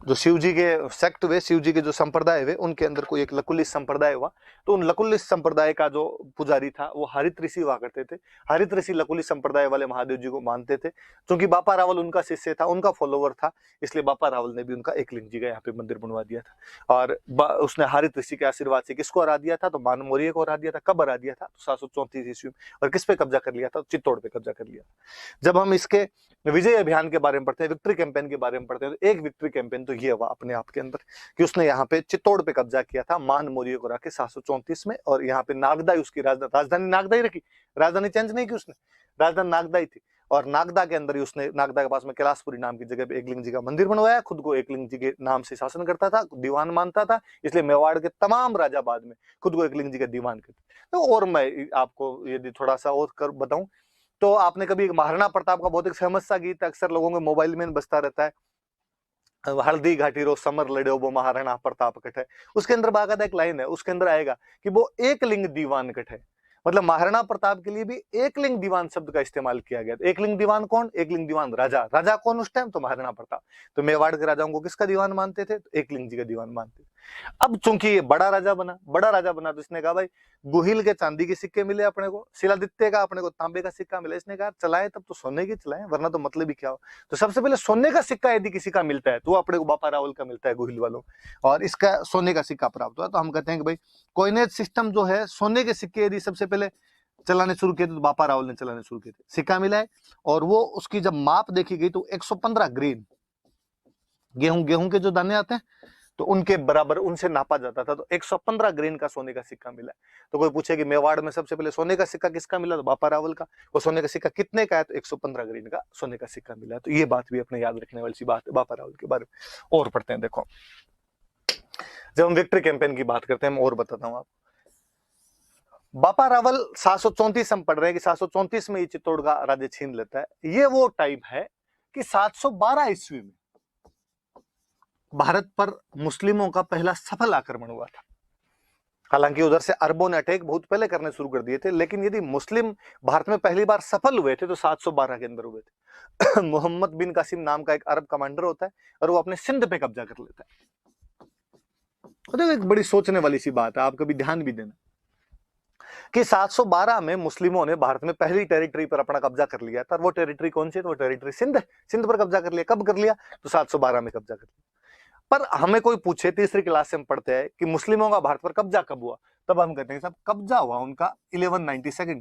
जो शिव जी के सेक्ट हुए, शिव जी के जो संप्रदाय हुए उनके अंदर कोई एक लकुलिस संप्रदाय हुआ। तो उन लकुलिस संप्रदाय का जो पुजारी था वो हरित ऋषि हुआ करते थे। हरित ऋषि लकुलिस संप्रदाय वाले महादेव जी को मानते थे। क्योंकि बापा रावल उनका शिष्य था, उनका फॉलोवर था, इसलिए बापा रावल ने भी उनका एकलिंग जी का यहाँ पे मंदिर बनवा दिया था। और उसने हरित ऋषि के आशीर्वाद से किसको हरा दिया था, तो मान मौर्य को हरा दिया था। कब हरा दिया था, तो 734 ईस्वी में। और किस पे कब्जा कर लिया था, चित्तौड़ पे कब्जा कर लिया था। जब हम इसके विजय अभियान के बारे में पढ़ते हैं, विक्ट्री कैंपेन के बारे में पढ़ते हैं, तो एक विक्ट्री कैंपेन तो ये हुआ अपने आप के अंदर कि उसने यहाँ पे चित्तौड़ पे कब्जा किया था मान मौर्य को रख के 734 में। और यहाँ पे नागदा उसकी राजधानी नागदा ही रखी, राजधानी चेंज नहीं की उसने, राजधानी नागदा ही थी। और नागदा के अंदर ही उसने, नागदा के पास में कैलाशपुरी नाम की जगह पे एकलिंग जी का मंदिर बनवाया। खुद को एकलिंग जी के नाम से शासन करता था, दीवान मानता था, इसलिए मेवाड़ के तमाम राजा बाद में खुद को एकलिंग जी का दीवान करते। तो और मैं आपको यदि थोड़ा सा और कर बताऊं, तो आपने कभी एक महाराणा प्रताप का बहुत एक फेमस सा गीत अक्सर लोगों के मोबाइल में बजता रहता है, हल्दी घाटी रो समर लड़े वो महाराणा प्रताप कट है। उसके अंदर बाकायदा एक लाइन है, उसके अंदर आएगा कि वो एक लिंग दीवान कट है। मतलब महाराणा प्रताप के लिए भी एकलिंग दीवान शब्द का इस्तेमाल किया गया। एकलिंग दीवान कौन, एकलिंग दीवान राजा, राजा कौन उस टाइम, तो महाराणा प्रताप। तो मेवाड़ के राजाओं को किसका दीवान मानते थे, तो एकलिंग जी का दीवान मानते थे। अब चूंकि ये बड़ा राजा बना तो इसने कहा भाई गुहिल के चांदी के सिक्के मिले अपने को, शिलादित्य का अपने को तांबे का सिक्का मिला, इसने कहा चलाए तब तो सोने की चलाए, वरना तो मतलब ही क्या हो। तो सबसे पहले सोने का सिक्का यदि किसी का मिलता है तो अपने को बापा रावल का मिलता है, गुहिल वालों, और इसका सोने का सिक्का प्राप्त हुआ। तो हम कहते हैं कि भाई कॉइनेज सिस्टम जो है, सोने के सिक्के यदि सबसे पहले चलाने शुरू किए तो बापा रावल ने चलाने शुरू किए थे, सिक्का मिला है। और वो उसकी जब माप देखी गई तो 115 ग्रेन, गेहूं के जो दाने आते हैं तो उनके बराबर उनसे नापा जाता था। तो 115 ग्रेन का सोने का सिक्का मिला है। तो कोई पूछे कि मेवाड़ में सबसे पहले सोने का सिक्का किसका मिला, तो बापा रावल का। वो सोने का सिक्का कितने का है, तो 115 ग्रेन का सोने का सिक्का मिला है। तो ये बात भी अपने याद रखने वाली सी बात है बापा रावल के बारे में। और पढ़ते हैं, देखो जब हम विक्ट्री कैंपेन की बात करते हैं, मैं और बताता हूं आपको। बापा रावल 734 हम पढ़ रहे हैं कि 734 में ये चित्तौड़ का राज्य छीन लेता है। ये वो टाइम है कि 712 ईस्वी में भारत पर मुस्लिमों का पहला सफल आक्रमण हुआ था। हालांकि उधर से अरबों ने अटैक बहुत पहले करने शुरू कर दिए थे, लेकिन यदि मुस्लिम भारत में पहली बार सफल हुए थे तो 712 के अंदर हुए थे। मोहम्मद बिन कासिम नाम का एक अरब कमांडर होता है और वो अपने सिंध पे कब्जा कर लेता है। तो एक बड़ी सोचने वाली सी बात है, आप कभी ध्यान भी देना कि 712 में मुस्लिमों ने भारत में पहली टेरिटरी पर अपना कब्जा कर लिया था। वो टेरिटरी कौन सी है, तो वो टेरिटरी सिंध, सिंध पर कब्जा कर लिया। कब कर लिया, तो 712 में कब्जा कर लिया। पर हमें कोई पूछे, तीसरी क्लास से हम पढ़ते हैं कि मुस्लिमों का भारत पर कब्जा कब हुआ, तब हम कहते हैं साहब कब्जा हुआ उनका 1192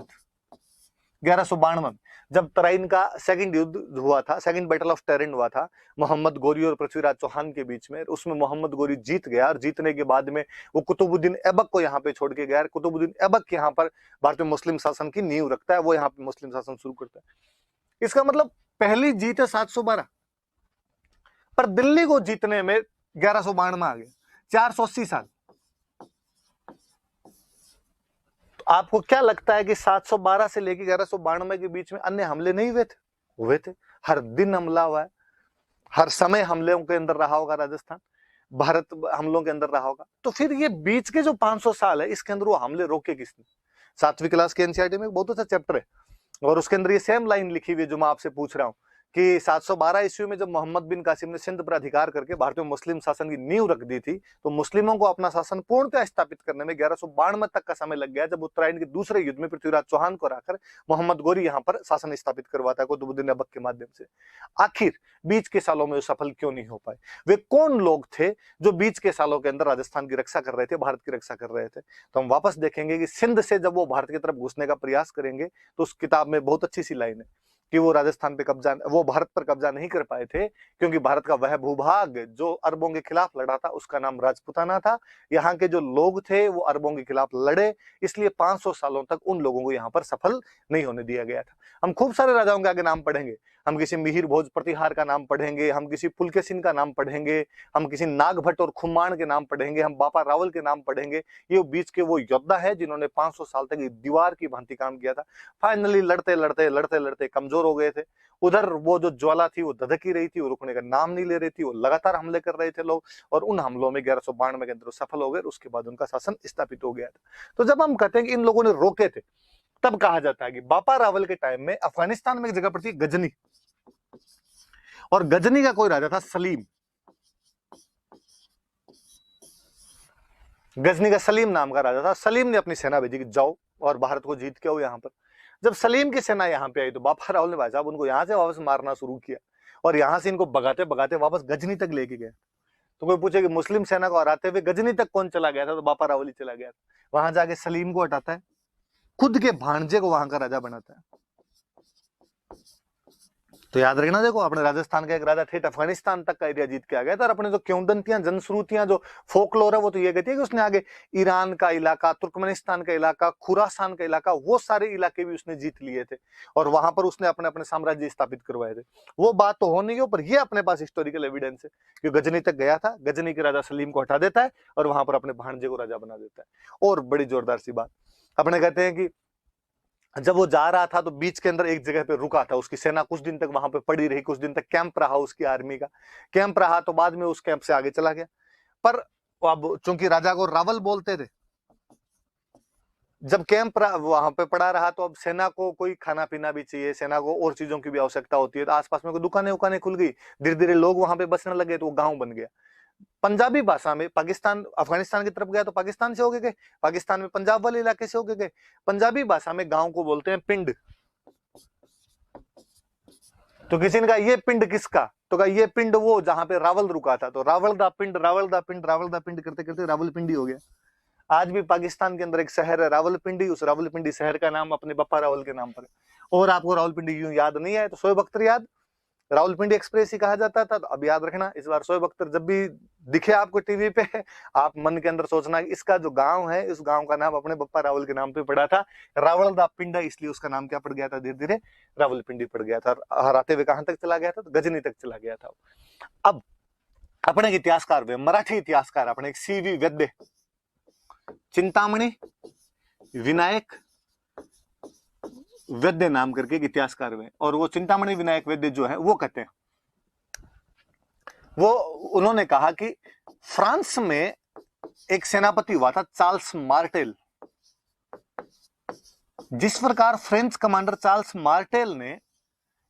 में, जब तराइन का सेकंड युद्ध हुआ था, सेकंड बैटल ऑफ टेरिन हुआ था मोहम्मद गोरी और पृथ्वीराज चौहान के बीच में। उसमें मोहम्मद गोरी जीत गया और जीतने के बाद में वो कुतुबुद्दीन ऐबक को यहाँ पे छोड़ के गया। कुतुबुद्दीन ऐबक यहाँ पर भारत में मुस्लिम शासन की नींव रखता है, वो यहाँ पे मुस्लिम शासन शुरू करता है। इसका मतलब पहली जीत है 712, पर दिल्ली को जीतने में 1192 में आ गए, 480 साल। तो आपको क्या लगता है कि 712 से लेकर 1192 के बीच में अन्य हमले नहीं हुए थे? हुए थे, हर दिन हमला हुआ है, हर समय हमलों के अंदर रहा होगा राजस्थान, भारत हमलों के अंदर रहा होगा। तो फिर ये बीच के जो 500 साल है इसके अंदर वो हमले रोके किसने? 7वीं क्लास के एनसीईआरटी में बहुत अच्छा चैप्टर है और उसके अंदर ये सेम लाइन लिखी हुई है जो मैं आपसे पूछ रहा हूं कि 712 ईस्वी में जब मोहम्मद बिन कासिम ने सिंध पर अधिकार करके भारत में मुस्लिम शासन की नींव रख दी थी, तो मुस्लिमों को अपना शासन पूर्णतः स्थापित करने में 1192 तक का समय लग गया, जब उत्तरायण के दूसरे युद्ध में पृथ्वीराज चौहान को हराकर मोहम्मद गोरी यहाँ पर शासन स्थापित करवाता है कुतुबुद्दीन ऐबक के माध्यम से। आखिर बीच के सालों में वो सफल क्यों नहीं हो पाए? वे कौन लोग थे जो बीच के सालों के अंदर राजस्थान की रक्षा कर रहे थे, भारत की रक्षा कर रहे थे? तो हम वापस देखेंगे कि सिंध से जब वो भारत की तरफ घुसने का प्रयास करेंगे तो उस किताब में बहुत अच्छी सी लाइन है कि वो राजस्थान पे कब्जा, वो भारत पर कब्जा नहीं कर पाए थे, क्योंकि भारत का वह भूभाग जो अरबों के खिलाफ लड़ा था उसका नाम राजपूताना था। यहाँ के जो लोग थे वो अरबों के खिलाफ लड़े, इसलिए 500 सालों तक उन लोगों को यहाँ पर सफल नहीं होने दिया गया था। हम खूब सारे राजाओं के आगे नाम पढ़ेंगे, हम किसी मिहिर भोज प्रतिहार का नाम पढ़ेंगे, हम किसी पुलकेशिन का नाम पढ़ेंगे, हम किसी नागभट्ट और खुमान के नाम पढ़ेंगे, हम बापा रावल के नाम पढ़ेंगे। ये बीच के वो योद्धा है जिन्होंने 500 साल तक दीवार की भांति काम किया था। फाइनली लड़ते लड़ते लड़ते लड़ते कमजोर हो गए थे। उधर वो जो ज्वाला थी वो धधकी रही थी, वो रुकने का नाम नहीं ले रही थी, वो लगातार हमले कर रहे थे लोग, और उन हमलों में 1192 के अंदर सफल हो गए। उसके बाद उनका शासन स्थापित हो गया था। तो जब हम कहते हैं कि इन लोगों ने रोके थे, तब कहा जाता है कि बापा रावल के टाइम में अफगानिस्तान में एक जगह पर थी गजनी, और गजनी का कोई राजा था सलीम। गजनी का सलीम नाम का राजा था। सलीम ने अपनी सेना भेजी कि जाओ और भारत को जीत के आओ यहाँ पर। जब सलीम की सेना यहाँ पे आई तो बापा रावल ने भाई साहब उनको यहाँ से वापस मारना शुरू किया, और यहाँ से इनको भगाते भगाते वापस गजनी तक लेके गए। तो कोई पूछे कि मुस्लिम सेना को हराते हुए गजनी तक कौन चला गया था, तो बापा रावल ही चला गया था। वहां जाके सलीम को हटाता है, खुद के भांजे को वहां का राजा बनाता है। तो याद रखना, देखो अपने राजस्थान का एक राजा ठेठ अफगानिस्तान तक का एरिया जीत के आ गया था। और अपने जो किंवदंतियां, जनश्रुतियां, जो फोकलोर है, वो तो ये कहती है कि उसने आगे ईरान का इलाका, तुर्कमेनिस्तान का इलाका, खुरासान का इलाका, वो सारे इलाके भी उसने जीत लिए थे, और वहां पर उसने अपने अपने साम्राज्य स्थापित करवाए थे। वो बात तो हो नहीं हो, पर ये अपने पास हिस्टोरिकल एविडेंस है कि गजनी तक गया था, गजनी के राजा सलीम को हटा देता है और वहां पर अपने भांजे को राजा बना देता है। और बड़ी जोरदार सी बात, अपने कहते हैं कि जब वो जा रहा था तो बीच के अंदर एक जगह पे रुका था, उसकी सेना कुछ दिन तक वहां पे पड़ी रही, कुछ दिन तक कैंप रहा, उसकी आर्मी का कैंप रहा, तो बाद में उस कैंप से आगे चला गया। पर अब चूंकि राजा को रावल बोलते थे, जब कैंप वहां पे पड़ा रहा तो अब सेना को कोई खाना पीना भी चाहिए, सेना को और चीजों की भी आवश्यकता होती है। तो आसपास में कोई दुकानें उकानें खुल गई, धीरे धीरे लोग वहां पे बसने लगे, तो वो गांव बन गया। पंजाबी भाषा में पाकिस्तान, अफगानिस्तान की तरफ गया तो पाकिस्तान से होके गए, पाकिस्तान में पंजाब वाले इलाके से होके गए। पंजाबी भाषा में गांव को बोलते हैं पिंड। तो किसी ने कहा ये पिंड किसका, तो कहा ये पिंड वो जहां पे रावल रुका था। तो रावल दा पिंड, रावल दा पिंड, रावल दा पिंड करते करते रावलपिंडी हो गया। आज भी पाकिस्तान के अंदर एक शहर है रावलपिंडी, उस रावलपिंडी शहर का नाम अपने बप्पा रावल के नाम पर है। और आपको रावलपिंडी यूं याद नहीं है तो शोएब अख्तर याद, रावलपिंडी एक्सप्रेस ही कहा जाता था। तो अब याद रखना, इस बार शोएब अख्तर जब भी दिखे आपको टीवी पे, आप मन के अंदर सोचना कि इसका जो गांव है, इस गांव का नाम अपने बप्पा रावल के नाम पे पड़ा था, रावल दा पिंड, इसलिए उसका नाम क्या पड़ गया था, धीरे धीरे रावलपिंडी पड़ गया था। हराते हुए कहां तक चला गया था, तो गजनी तक चला गया था। अब अपने इतिहासकार वे मराठी इतिहासकार अपने सीवी वैद्य, चिंतामणि विनायक वैद्य नाम करके एक इतिहासकार हुए, और वो चिंतामणि विनायक वैद्य जो है वो कहते हैं, वो उन्होंने कहा कि फ्रांस में एक सेनापति हुआ था चार्ल्स मार्टेल। जिस प्रकार फ्रेंच कमांडर चार्ल्स मार्टेल ने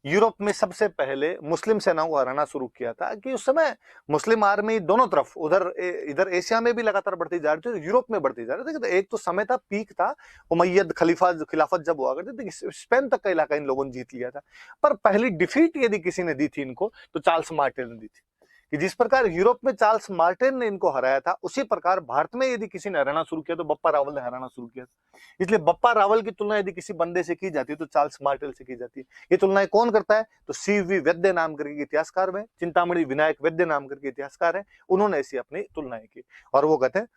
यूरोप में सबसे पहले मुस्लिम सेनाओं को हराना शुरू किया था, कि उस समय मुस्लिम आर्मी दोनों तरफ, उधर इधर एशिया में भी लगातार बढ़ती जा रही थी, यूरोप में बढ़ती जा रही थी। तो एक तो समय था, पीक था, उमैयद खिलाफत जब हुआ करती थी, स्पेन तक का इलाका इन लोगों ने जीत लिया था। पर पहली डिफीट यदि किसी ने दी थी इनको, तो चार्ल्स मार्टेल ने दी थी। कि जिस प्रकार यूरोप में चार्ल्स मार्टेल ने इनको हराया था, उसी प्रकार भारत में यदि किसी ने हराना शुरू किया तो बप्पा रावल ने हराना शुरू किया था। इसलिए बप्पा रावल की तुलना यदि किसी बंदे से की जाती है तो चार्ल्स मार्टेल से की जाती है। ये तुलनाएं कौन करता है, तो सीवी वैद्य नाम करके इतिहासकार में, चिंतामणि विनायक वैद्य नाम करके इतिहासकार है, उन्होंने ऐसी अपनी तुलनाएं की। और वो कहते हैं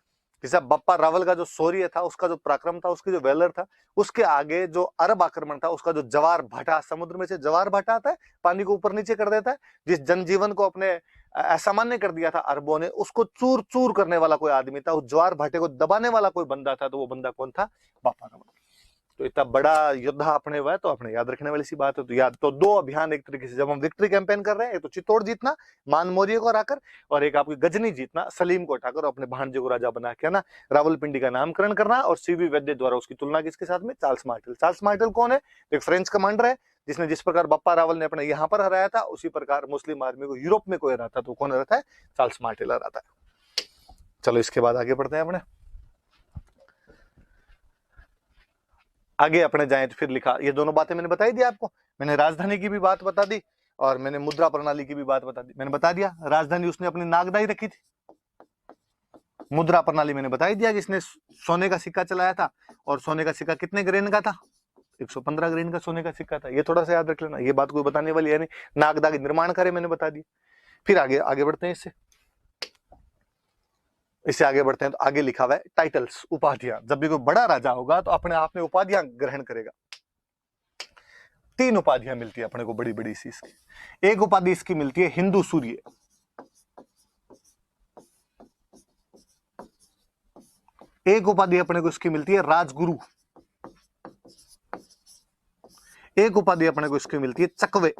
कि साहब बप्पा रावल का जो शौर्य था, उसका जो पराक्रम था, उसकी जो वेलर था, उसके आगे जो अरब आक्रमण था, उसका जो जवार भाटा, समुद्र में से जवार भाटा आता है, पानी को ऊपर नीचे कर देता है, जिस जनजीवन को अपने असामान्य कर दिया था अरबों ने, उसको चूर चूर करने वाला कोई आदमी था, उस ज्वार भाटे को दबाने वाला कोई बंदा था, तो वो बंदा कौन था, बप्पा रावल। तो इतना बड़ा योद्धा अपने हुआ है, तो अपने याद रखने वाली सी बात है। तो याद तो दो अभियान एक तरीके से जब हम विक्ट्री कैंपेन कर रहे हैं, एक तो चित्तौड़ जीतना मान मौर्य को हराकर, और एक आपकी गजनी जीतना सलीम को हटाकर अपने भांजे को राजा बना के ना रावलपिंडी का नामकरण करना। और सीवी वैद्य द्वारा उसकी तुलना किसके साथ में, चार्ल्स मार्टेल। चार्ल्स मार्टेल कौन है, एक फ्रेंच कमांडर है, जिसने जिस प्रकार बप्पा रावल ने अपने यहाँ पर हराया था, उसी प्रकार मुस्लिम आर्मी को यूरोप में कोई हराता तो कौन हराता है, चार्ल्स मार्टेल हराता है। चलो इसके बाद आगे बढ़ते हैं। अपने आगे अपने जाएं तो फिर लिखा, ये दोनों बातें मैंने बताई दी आपको, मैंने राजधानी की भी बात बता दी और मैंने मुद्रा प्रणाली की भी बात बता दी। मैंने बता दिया राजधानी उसने अपनी नागदाई रखी थी, मुद्रा प्रणाली मैंने बता ही दिया कि इसने सोने का सिक्का चलाया था, और सोने का सिक्का कितने ग्रेन का था, 115 ग्रेन का सोने का सिक्का था। ये थोड़ा सा याद रख लेना, ये बात कोई बताने वाली है नहीं। नागदा के निर्माण कार्य मैंने बता दिया। फिर आगे आगे बढ़ते हैं, इससे आगे बढ़ते हैं तो आगे लिखा हुआ है टाइटल्स, उपाधियां। जब भी कोई बड़ा राजा होगा तो अपने आप में उपाधियां ग्रहण करेगा। 3 उपाधियां मिलती है अपने को बड़ी बड़ी सी इसकी। एक उपाधि इसकी मिलती है हिंदू सूर्य, एक उपाधि अपने को इसकी मिलती है राजगुरु, एक उपाधि अपने को इसकी मिलती है चकवे।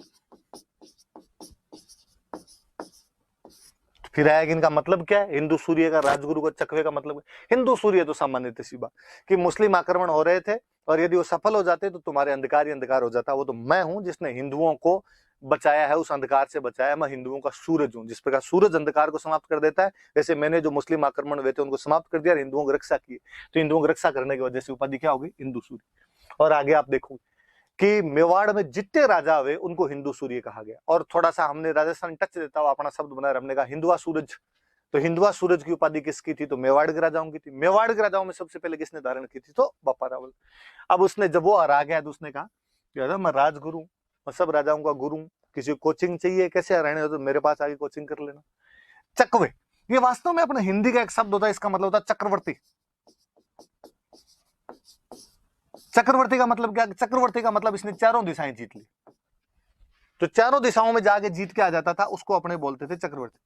फिर आएगा इनका मतलब क्या है, हिंदू सूर्य का, राजगुरु का, चकवे का मतलब हिंदू सूर्य तो सामान्य सी बात कि मुस्लिम आक्रमण हो रहे थे और यदि वो सफल हो जाते तो तुम्हारे अंधकार ही अंधकार हो जाता। वो तो मैं हूं जिसने हिंदुओं को बचाया है, उस अंधकार से बचाया। मैं हिंदुओं का सूरज हूं। जिस प्रकार सूरज अंधकार को समाप्त कर देता है, वैसे मैंने जो मुस्लिम आक्रमण हुए थे उनको समाप्त कर दिया और हिंदुओं की रक्षा की। तो हिंदुओं की रक्षा करने की वजह से उपाधि क्या होगी, हिंदू सूर्य। और आगे आप देखो कि मेवाड़ में जितने राजा हुए उनको हिंदू सूर्य कहा गया। और थोड़ा सा हमने राजस्थान टच देता हुआ अपना शब्द बनाया, हमने कहा हिंदुआ सूरज। तो हिंदुआ सूरज की उपाधि किसकी थी, तो मेवाड़ के राजाओं की थी। मेवाड़ के राजाओं में सबसे पहले किसने धारण की थी, तो बापा रावल। अब उसने जब वो हरा गया तो उसने कहा मैं राजगुरु, मैं सब राजाओं का गुरु, किसी को कोचिंग चाहिए कैसे हराने हो तो मेरे पास आके कोचिंग कर लेना। चकवे, ये वास्तव में अपने हिंदी का एक शब्द होता है, इसका मतलब होता है चक्रवर्ती। चक्रवर्ती का मतलब क्या, चक्रवर्ती का मतलब इसने चारों दिशाएं जीत ली। तो चारों दिशाओं में जाके जीत के आ जाता था, उसको अपने बोलते थे चक्रवर्ती।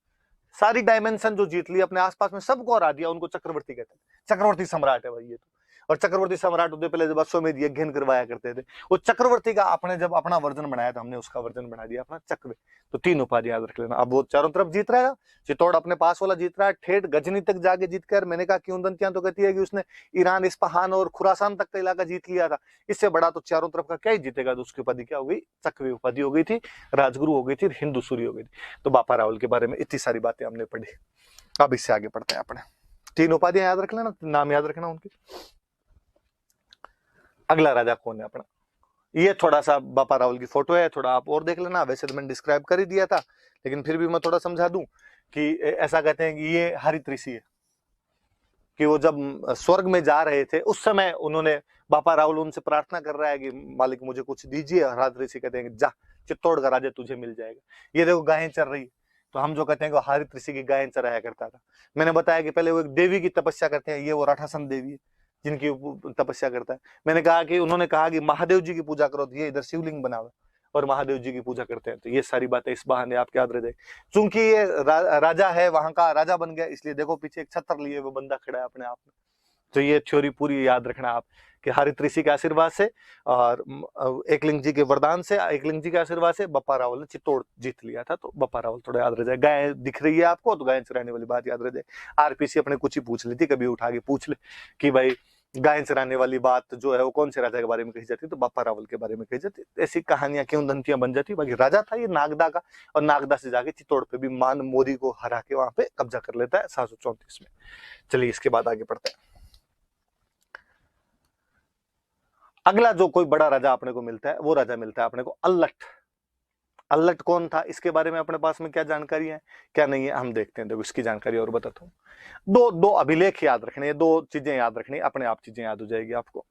सारी डायमेंशन जो जीत ली, अपने आसपास में सबको हरा दिया, उनको चक्रवर्ती कहते हैं। चक्रवर्ती सम्राट है भाई ये तो। और चक्रवर्ती सम्राट होते पहले जब अश्वमेध यज्ञ करवाया करते थे, वो चक्रवर्ती का आपने जब अपना वर्जन बनाया था, हमने उसका वर्जन बना दिया अपना चक्रवे। तो 3 उपाधि याद रख लेना। अब वो चारों तरफ जीत रहा है, चित्तौड़ अपने पास वाला जीत रहा है, ठेठ गजनी तक जाके जीत कर। मैंने कहा किंवदंतियां तो कहती है कि उसने ईरान, इस्पाहान और खुरासान तक का इलाका जीत लिया था। इससे बड़ा तो चारों तरफ का क्या ही जीतेगा। तो उसकी उपाधि क्या हो गई, चक्रवे उपाधि हो गई थी, राजगुरु हो गई थी, हिंदू सूर्य हो गई थी। तो बापा रावल के बारे में इतनी सारी बातें हमने पढ़ी। अब इससे आगे पढ़ते हैं अपने। 3 उपाधियां याद रख लेना, नाम याद रखना उनके। अगला राजा कौन है अपना, ये थोड़ा सा बापा रावल की फोटो है, थोड़ा आप और देख लेना। वैसे तो मैंने डिस्क्राइब कर ही दिया था, लेकिन फिर भी मैं थोड़ा समझा दूं कि ऐसा कहते हैं कि ये हरित ऋषि है, कि वो जब स्वर्ग में जा रहे थे उस समय उन्होंने, बापा रावल उनसे प्रार्थना कर रहा है कि मालिक मुझे कुछ दीजिए। हरित ऋषि कहते हैं कि जा, चित्तौड़ का राजा तुझे मिल जाएगा। ये देखो गायें चर रही, तो हम जो कहते हैं कि हरित ऋषि की गायें चराया करता था। मैंने बताया कि पहले वो एक देवी की तपस्या करते हैं, ये वो राठासन देवी है जिनकी तपस्या करता है। मैंने कहा कि उन्होंने कहा कि महादेव जी की पूजा करो, तो ये इधर शिवलिंग बना हुआ और महादेव जी की पूजा करते हैं। तो ये सारी बातें इस बहाने आपके याद रह जाए। चूंकि ये राजा है, वहां का राजा बन गया, इसलिए देखो पीछे एक छत्र लिए वो बंदा खड़ा है अपने आप में। तो ये थ्योरी पूरी याद रखना आप कि हरित ऋषि के आशीर्वाद से और एकलिंग जी के वरदान से, एकलिंग जी के आशीर्वाद से बापा रावल ने चित्तौड़ जीत लिया था। तो बापा रावल थोड़ा याद रह जाए। गाय दिख रही है आपको तो गाय चराने वाली बात याद रह जाए। आरपीसी अपने कुछ ही पूछ ली थी, कभी उठा के पूछ ले कि भाई गाय चराने वाली बात जो है वो कौन से राजा के बारे में कही जाती है, तो बापा रावल के बारे में कही जाती। ऐसी कहानियां किंवदंतियां बन जाती। बाकी राजा था ये नागदा का, और नागदा से जाके चित्तौड़ पे भी मान मोरी को हरा के वहां पे कब्जा कर लेता है 734 में। चलिए इसके बाद आगे बढ़ते हैं। अगला जो कोई बड़ा राजा अपने को मिलता है, वो राजा मिलता है अपने को अल्लट। अल्लट कौन था, इसके बारे में अपने पास में क्या जानकारी है क्या नहीं है, हम देखते हैं। देखो इसकी जानकारी और बताता हूँ। दो अभिलेख याद रखने, 2 चीजें याद रखनी, अपने आप चीजें याद हो जाएगी आपको।